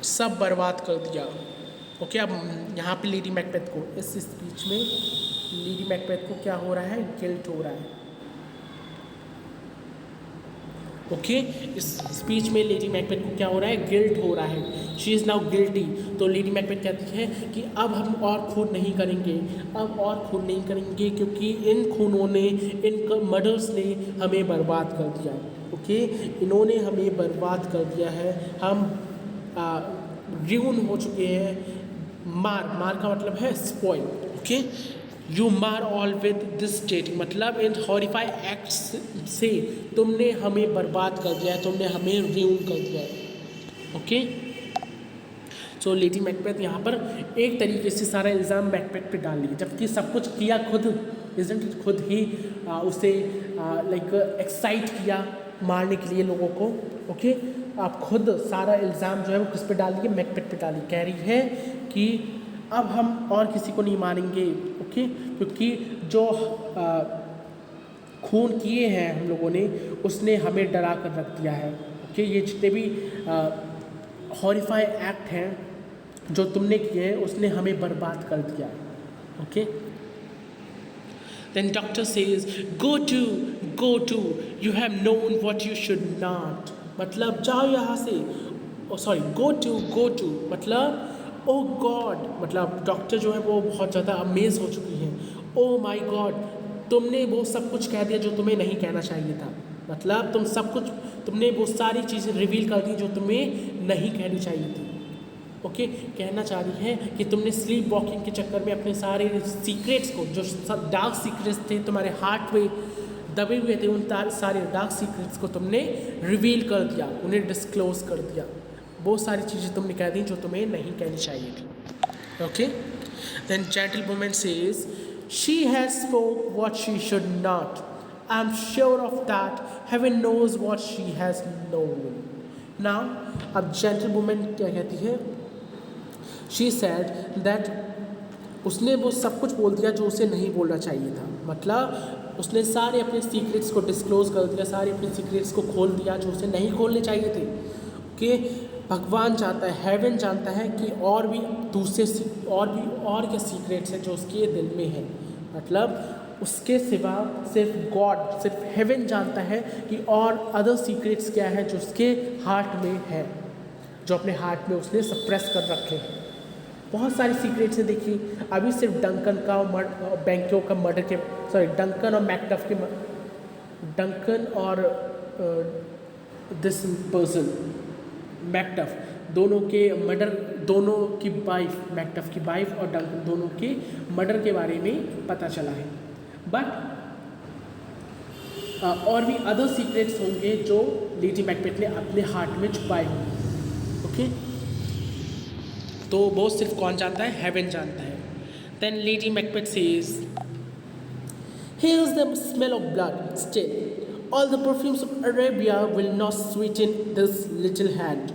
सब बर्बाद कर दिया। ओके, अब यहाँ पे लेडी मैकबेथ को, इस स्पीच में लेडी मैकबेथ को क्या हो रहा है, गिल्ट हो रहा है। ओके, इस स्पीच में लेडी मैकबेथ को क्या हो रहा है, गिल्ट हो रहा है, शी इज़ नाउ गिल्टी। तो लेडी मैकबेथ कहती है कि अब हम और खून नहीं करेंगे, अब और खून नहीं करेंगे, क्योंकि इन खूनों ने, इन मर्डर्स ने हमें बर्बाद कर दिया। ओके, इन्होंने हमें बर्बाद कर दिया है, हम र्यून हो चुके हैं। मार का मतलब है spoil. Okay, you mar all with this state, मतलब इन हॉरिफाई एक्ट्स से तुमने हमें बर्बाद कर दिया है, तुमने हमें र्यून कर दिया है। ओके, सो लेडी मैकबेथ यहाँ पर एक तरीके से सारा इल्ज़ाम मैकबेथ पे डाल लिया, जबकि सब कुछ किया खुद, इज़न्ट खुद ही उसे लाइक एक्साइट किया मारने के लिए लोगों को। ओके, आप खुद सारा इल्ज़ाम जो है वो किस पे डाल दिए, मैकबेथ पे डाली। कह रही है कि अब हम और किसी को नहीं मारेंगे। ओके, क्योंकि जो खून किए हैं हम लोगों ने, उसने हमें डरा कर रख दिया है। ओके, ये जितने भी हॉरिफाई एक्ट हैं जो तुमने किए हैं, उसने हमें बर्बाद कर दिया। Okay, then doctor says go to you have known what you should not, मतलब जाओ यहाँ से। सॉरी, गो टू मतलब ओ गॉड, मतलब डॉक्टर जो है वो बहुत ज़्यादा अमेज हो चुकी हैं। ओ माय गॉड, तुमने वो सब कुछ कह दिया जो तुम्हें नहीं कहना चाहिए था, मतलब तुमने वो सारी चीज़ें रिवील कर दी जो तुम्हें नहीं कहनी चाहिए थी। ओके, कहना चाह रही है कि तुमने स्लीप वॉकिंग के चक्कर में अपने सारे सीक्रेट्स को, जो डार्क सीक्रेट्स थे तुम्हारे हार्ट में दबे हुए थे, उन सारे डार्क सीक्रेट्स को तुमने रिवील कर दिया, उन्हें डिस्क्लोज कर दिया। बहुत सारी चीज़ें तुमने कह दी जो तुम्हें नहीं कहनी चाहिए थी। Okay, then gentlewoman says she has spoke what she should not, I am sure of that, heaven knows what she has known. Now अब जेंटलवुमन क्या कहती है, शी सेड दैट उसने वो सब कुछ बोल दिया जो उसे नहीं बोलना चाहिए था, मतलब उसने सारे अपने सीक्रेट्स को डिस्क्लोज कर दिया, सारे अपने सीक्रेट्स को खोल दिया जो उसे नहीं खोलने चाहिए थे। कि भगवान चाहता है, हेवन जानता है कि और भी दूसरे और क्या सीक्रेट्स हैं जो उसके दिल में है, मतलब उसके सिवा सिर्फ गॉड, सिर्फ हेवन जानता है कि और अदर सीक्रेट्स क्या है जो उसके हार्ट में है, जो अपने हार्ट में उसने सप्रेस कर रखे हैं। बहुत सारी सीक्रेट्स हैं। देखिए, अभी सिर्फ डंकन का बैंकों का मर्डर के, सॉरी डंकन और मैकडफ के, डंकन और दिस पर्सन मैकडफ, दोनों के मर्डर, दोनों की वाइफ, मैकडफ की वाइफ और डंकन दोनों के मर्डर के बारे में पता चला है। बट और भी अदर सीक्रेट्स होंगे जो लेडी मैकबेथ ने अपने हार्ट में छुपाए होंगे। ओके, तो वो सिर्फ कौन जानता है, हेवन जानता है। Then lady Macbeth says here is the smell of blood still, all the perfumes of Arabia will not sweeten this little hand.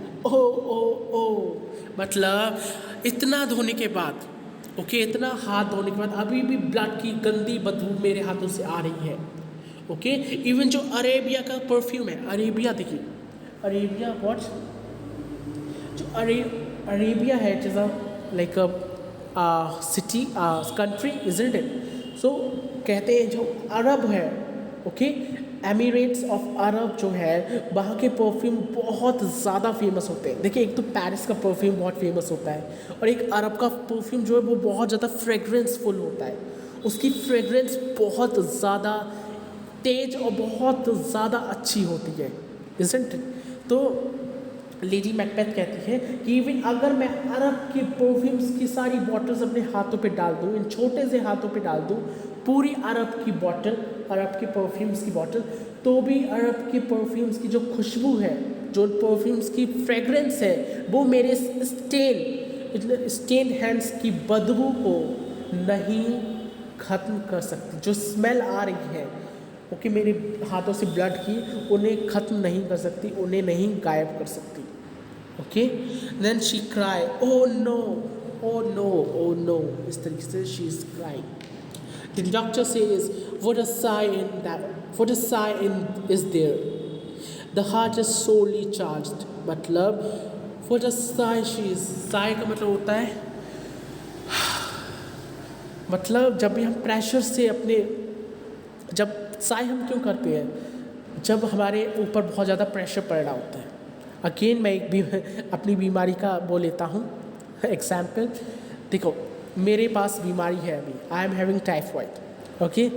मतलब इतना धोने के बाद, ओके, इतना हाथ धोने के बाद अभी भी ब्लड की गंदी बदबू मेरे हाथों से आ रही है। ओके, इवन जो अरेबिया का परफ्यूम है, अरेबिया देखिए, अरेबिया व्हाट, जो अरेबिया है, it is like a city, country, isn't it? So कहते हैं जो अरब है, ओके, एमिरेट्स ऑफ अरब जो है, वहाँ के परफ्यूम बहुत ज़्यादा फेमस होते हैं। देखिए, एक तो पेरिस का परफ्यूम बहुत फेमस होता है, और एक अरब का परफ्यूम जो है वो बहुत ज़्यादा फ्रेगरेंसफुल होता है, उसकी फ्रेगरेंस बहुत ज़्यादा तेज और बहुत ज़्यादा अच्छी होती है, इजंट इट? तो लेडी मैकबेथ कहती है कि इवन अगर मैं अरब के परफ्यूम्स की सारी बॉटल्स अपने हाथों पे डाल दूँ, इन छोटे से हाथों पे डाल दूँ, पूरी अरब की बॉटल, अरब की परफ्यूम्स की बॉटल, तो भी अरब की परफ्यूम्स की जो खुशबू है, जो परफ्यूम्स की फ्रेगरेंस है, वो मेरे स्टेन हैंड्स की बदबू को नहीं ख़त्म कर सकती। जो स्मेल आ रही है ओके मेरे हाथों से ब्लड की, उन्हें ख़त्म नहीं कर सकती, उन्हें नहीं गायब कर सकती। Okay then she cry, oh no, oh no, oh no, इस तरीके से she is crying. The doctor says, what a sigh in that, what a sigh in is there. The heart is sorely charged. मतलब what a sigh she is. Sigh का मतलब होता है मतलब जब भी हम प्रेशर से अपने, जब साय हम क्यों करते हैं, जब हमारे ऊपर बहुत ज़्यादा प्रेशर पड़ रहा होता है। अगेन मैं अपनी बीमारी का वो लेता हूँ एग्जाम्पल। देखो मेरे पास बीमारी है अभी, I am having typhoid. Okay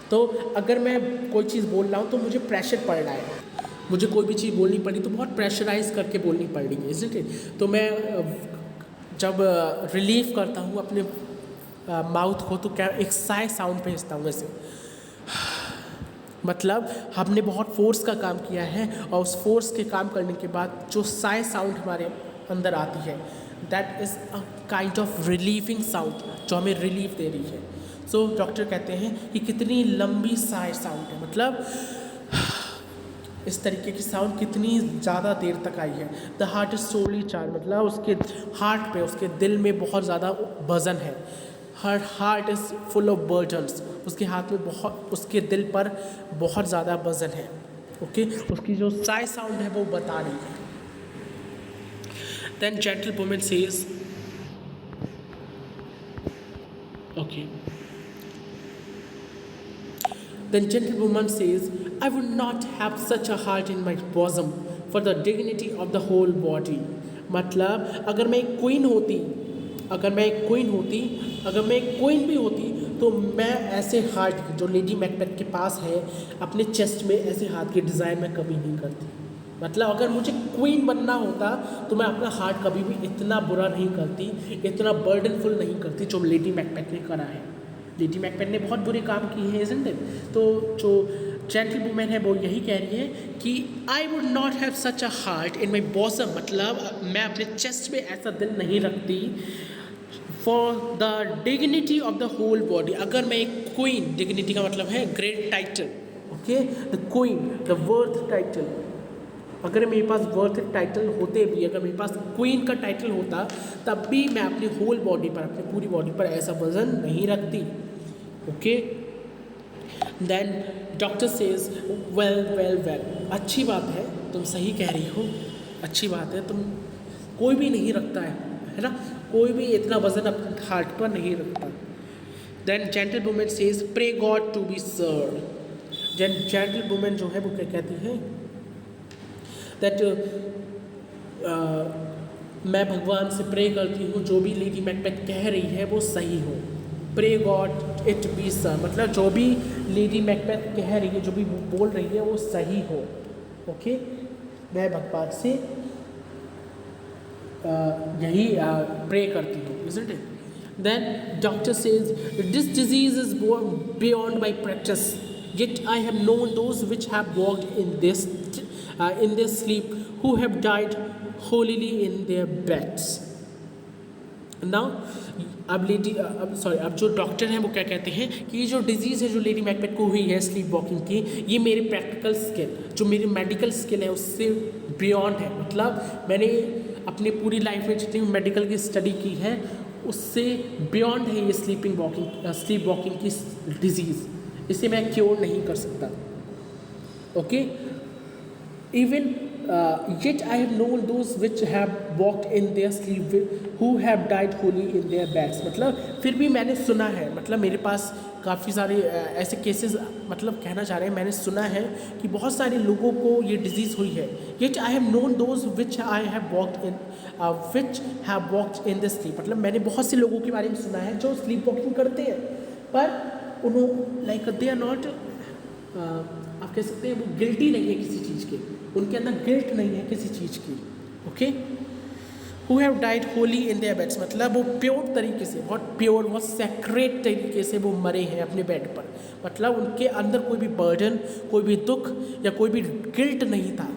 तो अगर मैं कोई चीज़ बोल रहा हूँ तो मुझे प्रेशर पड़ रहा है, मुझे कोई भी चीज़ बोलनी पड़ी तो बहुत प्रेशराइज करके बोलनी पड़ रही है, इज़न्ट इट। तो मैं जब रिलीव करता हूँ अपने माउथ को तो क्या एक साय साउंड भेजता हूँ ऐसे, मतलब हमने बहुत फोर्स का काम किया है और उस फोर्स के काम करने के बाद जो साय साउंड हमारे अंदर आती है, that is a kind of relieving sound जो हमें रिलीफ दे रही है। सो डॉक्टर कहते हैं कि कितनी लंबी साय साउंड है, मतलब इस तरीके की साउंड कितनी ज़्यादा देर तक आई है। The heart is sorely charge, मतलब उसके हार्ट पे, उसके दिल में बहुत ज़्यादा वज़न है। Her heart is full of burdens, उसके हाथ में बहुत, उसके दिल पर बहुत ज़्यादा वज़न है। ओके उसकी जो साय साउंड है वो बता रही है। Then gentlewoman says, okay then gentlewoman says, I would not have such a heart in my bosom for the dignity of the whole body. मतलब अगर मैं एक क्वीन होती, अगर मैं एक क्वीन होती, अगर मैं एक क्वीन भी होती तो मैं ऐसे हार्ट जो लेडी मैकबेथ के पास है अपने चेस्ट में ऐसे हाथ की डिज़ाइन मैं कभी नहीं करती। मतलब अगर मुझे क्वीन बनना होता तो मैं अपना हार्ट कभी भी इतना बुरा नहीं करती, इतना बर्डनफुल नहीं करती जो लेडी मैकबेथ ने करा है। लेडी मैकबेथ ने बहुत बुरे काम किए हैं, इज़न्ट इट। तो जो जेंटल वुमेन है वो यही कह रही है कि I would not have such a heart in my bosom, मतलब मैं अपने चेस्ट में ऐसा दिल नहीं रखती for the dignity of the whole body. अगर मैं एक क्वीन, डिग्निटी का मतलब है great title, okay the queen, the worth title, अगर मेरे पास वर्थ टाइटल होते भी, अगर मेरे पास क्वीन का टाइटल होता तब भी मैं अपनी होल बॉडी पर, अपनी पूरी बॉडी पर ऐसा वजन नहीं रखती। Okay then doctor says, well well well, अच्छी बात है, तुम सही कह रही हो, अच्छी बात है, तुम कोई भी नहीं रखता है ना, कोई भी इतना वजन अपने हार्ट पर नहीं रखता। Then gentlewoman says, pray God to be served. Gentlewoman जो है वो क्या कहती है, दैट मैं भगवान से प्रे करती हूँ जो भी लेडी मैकबेथ कह रही है वो सही हो। Pray God it be sir, मतलब जो भी लेडी मैकबेथ कह रही है, जो भी बोल रही है वो सही हो। ओके मैं भगवान से यही प्रे करती हूँ, isn't it? Then doctor says, this disease is beyond my practice, yet I have known those which have walked in their sleep, who have died holily in their beds. Now अब जो doctor हैं वो क्या कहते हैं कि ये जो डिजीज़ है जो लेडी मैकबेथ को हुई है स्लीप वॉकिंग की, ये मेरी प्रैक्टिकल स्किल, जो मेरी मेडिकल स्किल है उससे बियॉन्ड है। मतलब मैंने अपनी पूरी लाइफ में जितनी मेडिकल की स्टडी की है उससे बियॉन्ड है ये स्लीप वॉकिंग की डिजीज़, इसे मैं क्योर नहीं कर सकता। Okay even yet I have known those which have walked in their sleep who have died wholly in their beds। मतलब फिर भी मैंने सुना है, मतलब मेरे पास काफ़ी सारे ऐसे केसेस, मतलब कहना चाह रहे हैं मैंने सुना है कि बहुत सारे लोगों को ये डिजीज़ हुई है। yet I have known those which I have walked in the sleep, मतलब मैंने बहुत से लोगों के बारे में सुना है जो स्लीप वॉकिंग करते हैं पर उन्होंने लाइक दे आर नॉट, आप कह सकते हैं वो गिल्टी नहीं है किसी चीज़ के, उनके अंदर गिल्ट नहीं है किसी चीज़ की। Okay who have died Holi in their beds, मतलब वो प्योर तरीके से, बहुत प्योर, बहुत सेक्रेट तरीके से वो मरे हैं अपने बेड पर। मतलब उनके अंदर कोई भी बर्डन, कोई भी दुख या कोई भी गिल्ट नहीं था।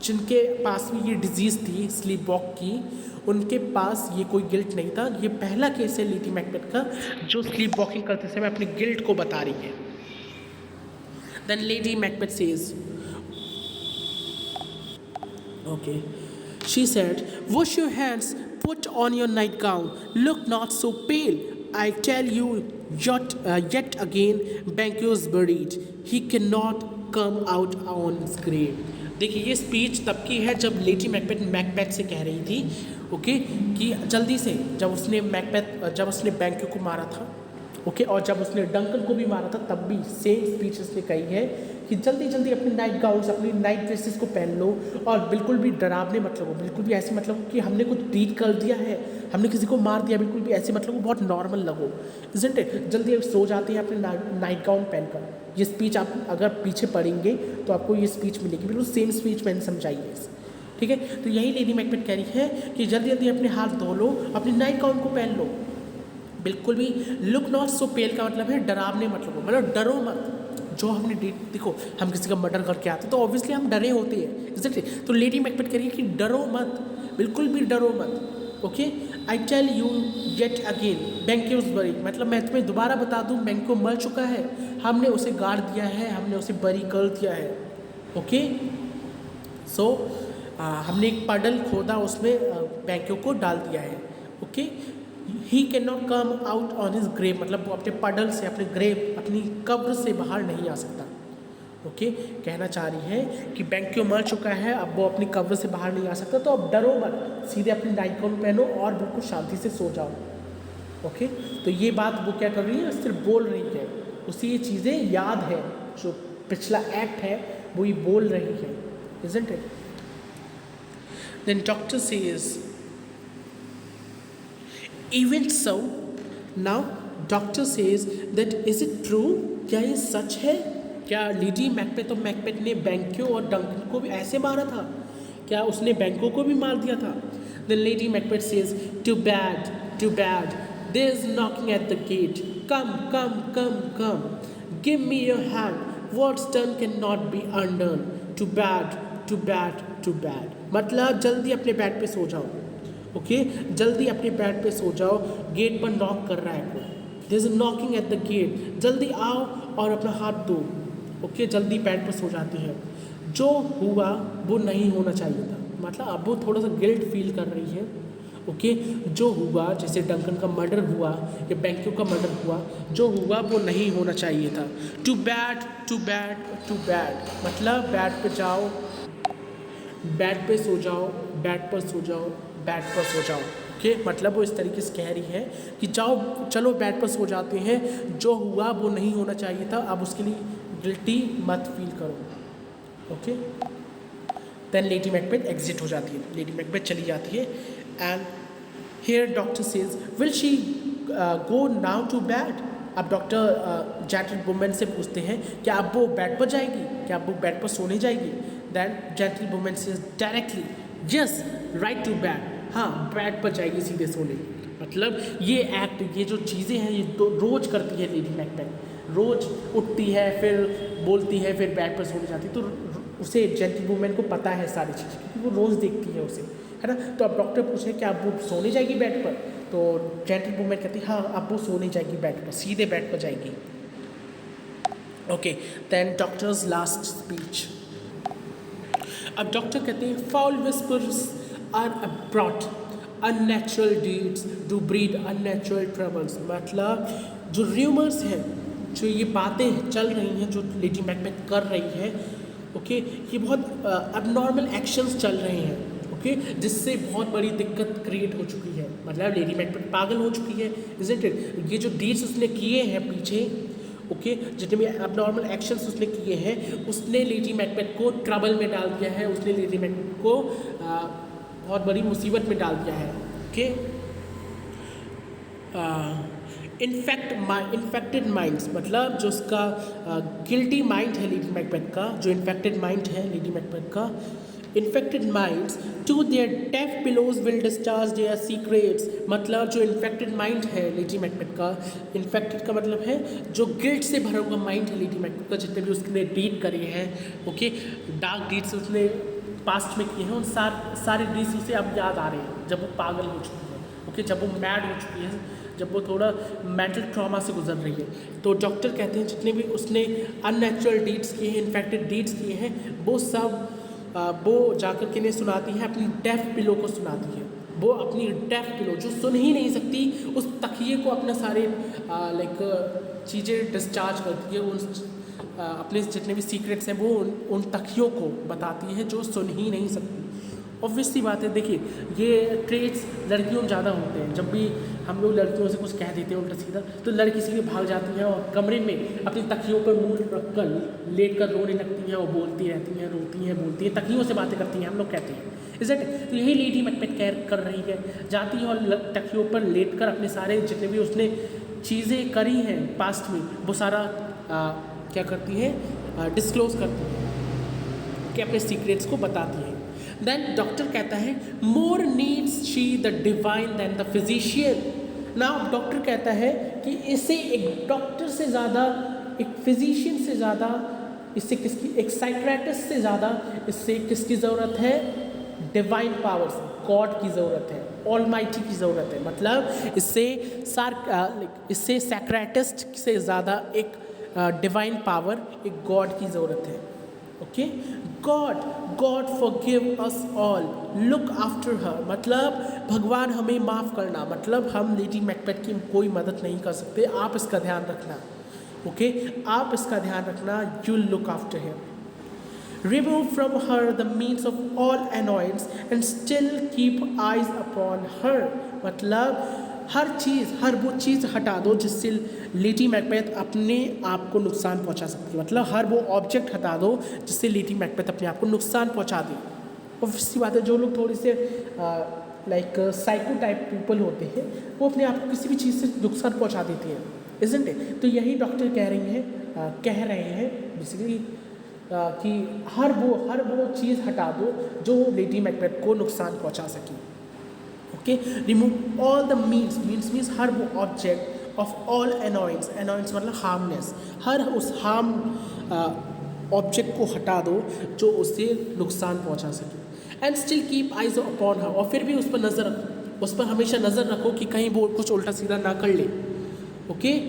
जिनके पास भी ये डिजीज़ थी स्लीप वॉक की, उनके पास ये कोई गिल्ट नहीं था। ये पहला केस है लेडी मैकबेथ का जो स्लीप वॉकिंग करते समय अपने गिल्ट को बता रही है। Then lady Macbeth says, okay, she said, wash your hands, put on your nightgown, look not so pale. I tell you, yet again, Banquo is buried. He cannot come out on his grave. देखिए ये speech तब की है जब lady Macbeth से कह रही थी, ओके, कि जल्दी से, जब उसने बैंक्यू को मारा था, ओके, और जब उसने डंकन को भी मारा था तब भी सेम स्पीच उसने कही है कि जल्दी जल्दी अपनी नाइट गाउन्स, अपनी नाइट ड्रेसेस को पहन लो और बिल्कुल भी डरावने मत लगो, बिल्कुल भी ऐसे मतलब कि हमने कुछ डीड कर दिया है, हमने किसी को मार दिया, बिल्कुल भी ऐसे मतलब बहुत नॉर्मल लगो, इज़न्ट इट। जल्दी सो जाते हैं अपने नाइट गाउन पहनकर। ये स्पीच आप अगर पीछे पढ़ेंगे तो आपको ये स्पीच मिलेगी, बिल्कुल सेम स्पीच मैंने समझाई है, ठीक है। तो यही लेडी मैकबेथ कह रही है कि जल्दी जल्दी अपने हाथ धो लो, अपनी नाइट गाउन को पहन लो, बिल्कुल भी लुक नॉट सो पेल का मतलब है डरावने मत लगो, मतलब डरो मत। जो हमने देखो, हम किसी का मर्डर करके आते तो ऑब्वियसली हम डरे होते हैं, एग्जैक्टली। तो लेडी मैकबेथ कह रही है कि डरो मत, बिल्कुल भी डरो मत, okay. I tell you yet again, Banquo is buried, मतलब मैं तुम्हें दोबारा बता दूं, बैंक्यू मर चुका है, हमने उसे गाड़ दिया है, हमने उसे बरी कर दिया है, ओके। सो हमने एक पडल खोदा, उसमें बैंक्यू को डाल दिया है, okay. He can not come out on his grave, मतलब वो अपने पडल से, अपने ग्रेव, अपनी कब्र से बाहर नहीं आ सकता, ओके। कहना चाह रही है कि बैंक्यू मर चुका है, अब वो अपनी कब्र से बाहर नहीं आ सकता, तो अब डरो मत, सीधे अपनी नाइट गाउन पहनो और बिल्कुल शांति से सो जाओ, ओके। तो ये बात वो क्या कर रही है, सिर्फ बोल रही है, उसे ये चीज़ें याद है, जो पिछला एक्ट है वो ये बोल रही है, isn't it. Then doctor says, even so, now doctor says that is it true, क्या ये सच है, क्या लेडी मैकबेथ ने बैंक्यू और डंकन को भी ऐसे मारा था, क्या उसने बैंक्यू को भी मार दिया था। Then lady Macbeth says, too bad, there is knocking at the gate, come, give me your hand, what's done cannot be undone, too bad, मतलब जल्दी अपने बेड पे सो जाओ, ओके, जल्दी अपने बेड पे सो जाओ, गेट पर नॉक कर रहा है कोई, there is knocking at the gate, जल्दी आओ और अपना हाथ दो, ओके। जल्दी बेड पर सो जाती है। जो हुआ वो नहीं होना चाहिए था, मतलब अब वो थोड़ा सा गिल्ट फील कर रही है, ओके। जो हुआ, जैसे डंकन का मर्डर हुआ या बैंक्यू का मर्डर हुआ, जो हुआ वो नहीं होना चाहिए था। टू बैड, मतलब बेड पे जाओ, बेड पे सो जाओ, बेड पर सो जाओ, बेड पर सो जाओ, ओके। मतलब वो इस तरीके से कह रही है कि जाओ, चलो बेड पर सो जाते हैं, जो हुआ वो नहीं होना चाहिए था, अब उसके लिए गिल्टी मत फील करो, okay. Then lady Macbeth exit हो जाती है, लेडी मैकबेथ चली जाती है। And here doctor says, will she go now to bed. अब डॉक्टर जेंटलवुमन से पूछते हैं क्या अब वो बेड पर जाएगी, क्या अब वो बेड पर सोने जाएगी। Then gentlewoman says directly, yes, right to bed, हाँ, बेड पर जाएगी सीधे सोने। मतलब ये एक्ट, ये जो चीज़ें हैं, ये तो रोज़ करती है लेडी मैकबेथ, रोज़ उठती है, फिर बोलती है, फिर बेड पर सोने जाती है। तो उसे जेंटलवुमन को पता है सारी चीज़ें, क्योंकि वो रोज़ देखती है उसे, है ना। तो अब डॉक्टर पूछे क्या अब वो सोने जाएगी बेड पर, तो जेंटलवुमन कहती है हाँ, अब वो सोने जाएगी बेड पर, सीधे बेड पर जाएगी, okay. Then doctor's last speech. अब डॉक्टर कहते हैं, foul whispers are abroad, unnatural deeds do breed unnatural troubles. मतलब जो र्यूमर्स हैं, जो ये बातें चल रही हैं, जो लेडी मैकबेथ कर रही है, ओके, ये बहुत अबनॉर्मल एक्शंस चल रहे हैं, ओके, जिससे बहुत बड़ी दिक्कत क्रिएट हो चुकी है। मतलब लेडी मैकबेथ पागल हो चुकी है, इज़न्ट इट। ये जो डीड्स उसने किए हैं पीछे, ओके, जितने भी अबनॉर्मल एक्शंस उसने किए हैं, उसने लेडी मैकबेथ को ट्रबल में डाल दिया है, उसने लेडी मैकबेथ को बहुत बड़ी मुसीबत में डाल दिया है, ओके। इन्फेक्टेड माइंड्स, मतलब जो उसका गिल्टी माइंड है लेडी मैकबेथ का, जो इन्फेक्टेड माइंड है लेडी मैकबेथ का, infected minds to their deaf pillows will discharge their secrets. मतलब जो इन्फेक्टेड माइंड है लेडी मैकबेथ का, इन्फेक्टेड का मतलब है जो गिल्ट से भरा हुआ माइंड है लेडी मैकबेथ का, जितने भी उसने डीड करे हैं, ओके, डार्क डीड्स उसने पास्ट में किए हैं, उन सारे डीड्स उसे अब याद आ रहे हैं जब वो पागल हो चुकी है, ओके, जब वो मैड हो चुकी है, जब वो थोड़ा मेंटल ट्रॉमा से गुजर रही है। तो डॉक्टर कहते हैं जितने भी उसने अननेचुरल डीड्स किए हैं, इन्फेक्टेड डीड्स किए हैं, वो सब वो जाकर के इन्हें सुनाती है, अपनी डेफ पिलो को सुनाती है। वो अपनी डेफ पिलो जो सुन ही नहीं सकती, उस तकिए को अपने सारे लाइक चीज़ें डिस्चार्ज करती है, उन अपने जितने भी सीक्रेट्स हैं वो उन तकियों को बताती है जो सुन ही नहीं सकती। ऑब्वियसली बात है, देखिए ये ट्रेट्स लड़कियों में ज़्यादा होते हैं। जब भी हम लोग लड़कियों से कुछ कह देते हैं उल्टा सीधा, तो लड़की सीधे भाग जाती हैं और कमरे में अपनी तकियों पर मुंह रख कर लेट कर रोने लगती हैं और बोलती रहती हैं, रोती हैं, बोलती हैं, तकियों से बातें करती हैं, हम लोग कहते हैं, इज़ इट? तो यही लेडी मैकबेथ कर रही है, जाती है और तकियों पर लेट कर अपने सारे जितने भी उसने चीज़ें करी हैं पास्ट में, वो सारा क्या करती है, डिस्क्लोज करती है, कि अपने सीक्रेट्स को बताती है। देन डॉक्टर कहता है more needs she the divine than the physician. Now doctor कहता है कि इसे एक डॉक्टर से ज़्यादा, एक फिजिशियन से ज़्यादा, इससे किसकी, एक साइक्रेटिस्ट से ज़्यादा इससे किसकी ज़रूरत है? डिवाइन पावर्स, गॉड की ज़रूरत है, ऑलमाइटी की ज़रूरत है। मतलब इससे साइक्रेटिस्ट से ज़्यादा एक डिवाइन पावर, एक गॉड की ज़रूरत है। Okay, God forgive us all, look after her, मतलब भगवान हमें माफ़ करना, मतलब हम लेडी मैकबेथ की कोई मदद नहीं कर सकते, आप इसका ध्यान रखना, ओके, आप इसका ध्यान रखना, you look after him. Remove from her the means of all annoyance and still keep eyes upon her, मतलब हर वो चीज़ हटा दो जिससे लेडी मैकबेथ अपने आप को नुकसान पहुंचा सकती है। मतलब हर वो ऑब्जेक्ट हटा दो जिससे लेडी मैकबेथ अपने आप को नुकसान पहुंचा दे। ऑब्वियसली बात है, जो लोग थोड़े से लाइक साइको टाइप पीपल होते हैं, वो अपने आप को किसी भी चीज़ से नुकसान पहुंचा देते हैं, इज़न्ट इट? तो यही डॉक्टर कह रहे हैं बेसिकली कि हर वो चीज़ हटा दो जो लेडी मैकबेथ को नुकसान पहुंचा सके। Okay, remove all the means हर वो object of all annoyance, annoyance मतलब हार्मनेस, हर उस हार्म ऑब्जेक्ट को हटा दो जो उससे नुकसान पहुंचा सके। And still keep eyes upon her, और फिर भी उस पर नज़र रखो, उस पर हमेशा नज़र रखो कि कहीं वो कुछ उल्टा सीधा ना कर ले। Okay,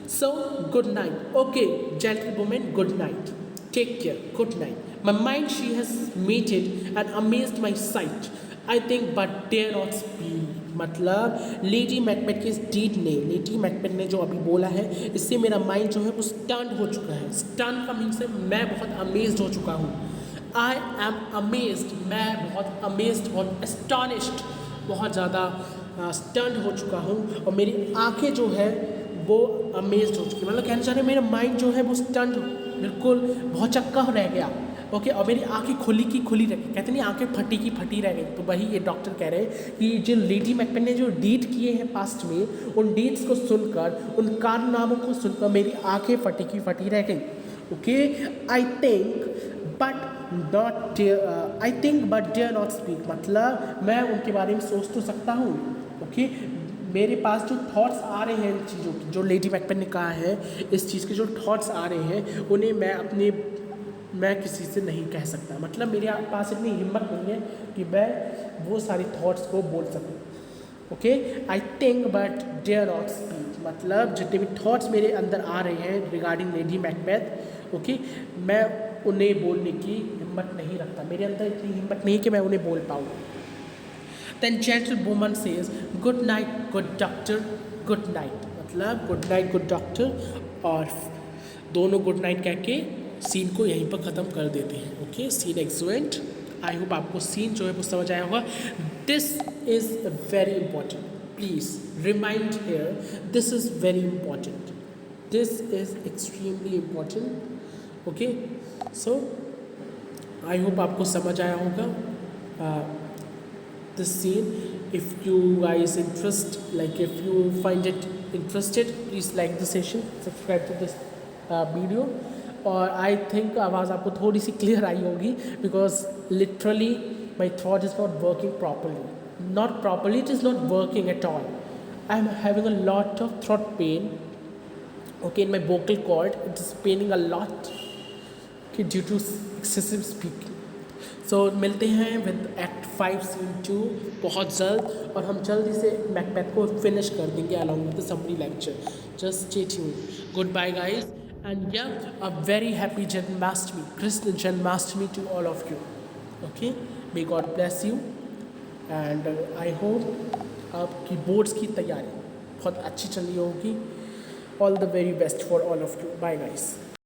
so good night. Okay gentlewoman, good night, take care, good night. My mind she has mated and amazed my sight, I think but dare not speak. मतलब लेडी मैकबेथ के इस डीड ने, lady Macbeth ने जो अभी बोला है, इससे मेरा माइंड जो है वो स्टन्ड हो चुका है। स्टन का मीन्स है मैं बहुत अमेज्ड हो चुका हूँ। आई एम अमेज्ड, मैं बहुत अमेज्ड, बहुत एस्टॉनिश्ड, बहुत ज़्यादा स्टन्ड हो चुका हूँ, और मेरी आंखें जो है वो अमेज्ड हो चुकी है। मतलब कहना चाह रहे हैं मेरा माइंड जो है वो स्टन्ड, बिल्कुल बहुत चक्का रह गया। ओके, और मेरी आंखें खुली की खुली रह गई, कहते नहीं आंखें फटी की फटी रह गई। तो वही ये डॉक्टर कह रहे हैं कि जो लेडी मैकबेथ ने जो डीड किए हैं पास्ट में, उन डीड्स को सुनकर, उन कारनामों को सुनकर मेरी आंखें फटी की फटी रह गई। Okay, I think but dare not speak, मतलब मैं उनके बारे में सोच तो सकता हूँ। ओके, मेरे पास जो थॉट्स आ रहे हैं इन चीज़ों की, जो लेडी मैकबेथ ने कहा है, इस चीज़ के जो थॉट्स आ रहे हैं, उन्हें मैं किसी से नहीं कह सकता। मतलब मेरे पास इतनी हिम्मत नहीं है कि मैं वो सारी थॉट्स को बोल सकूं। Okay, I think but dare not speak, मतलब जितने भी थॉट्स मेरे अंदर आ रहे हैं रिगार्डिंग लेडी मैकबेथ, ओके, मैं उन्हें बोलने की हिम्मत नहीं रखता, मेरे अंदर इतनी हिम्मत नहीं है कि मैं उन्हें बोल पाऊँ। Then gentlewoman says good night good doctor, good night, मतलब गुड नाइट गुड डॉक्टर, और दोनों गुड नाइट कह के सीन को यहीं पर ख़त्म कर देते हैं। Okay, scene excellent. I hope आपको सीन जो है वो समझ आया होगा। This is very important, please remind here, this is very important, this is extremely important. Okay, so I hope आपको समझ आया होगा this scene. If you guys if you find it interested, please like the session, subscribe to this video। और I think आवाज़ आपको थोड़ी सी clear I होगी, because literally my throat is not working properly. Not properly, it is not working at all. I'm having a lot of throat pain, okay, in my vocal cord. It is paining a lot, okay, due to excessive speaking. सो मिलते हैं with act 5 scene 2 बहुत जल्द, और हम जल्दी से Macbeth को finish कर देंगे along with the summary lecture. Just stay tuned. Good bye guys, and yeah a very happy Janmashtami, Krishna Janmashtami to all of you. Okay, may God bless you, and I hope आपकी बोर्ड्स की तैयारी बहुत अच्छी चल रही होगी. All the very best for all of you. Bye guys.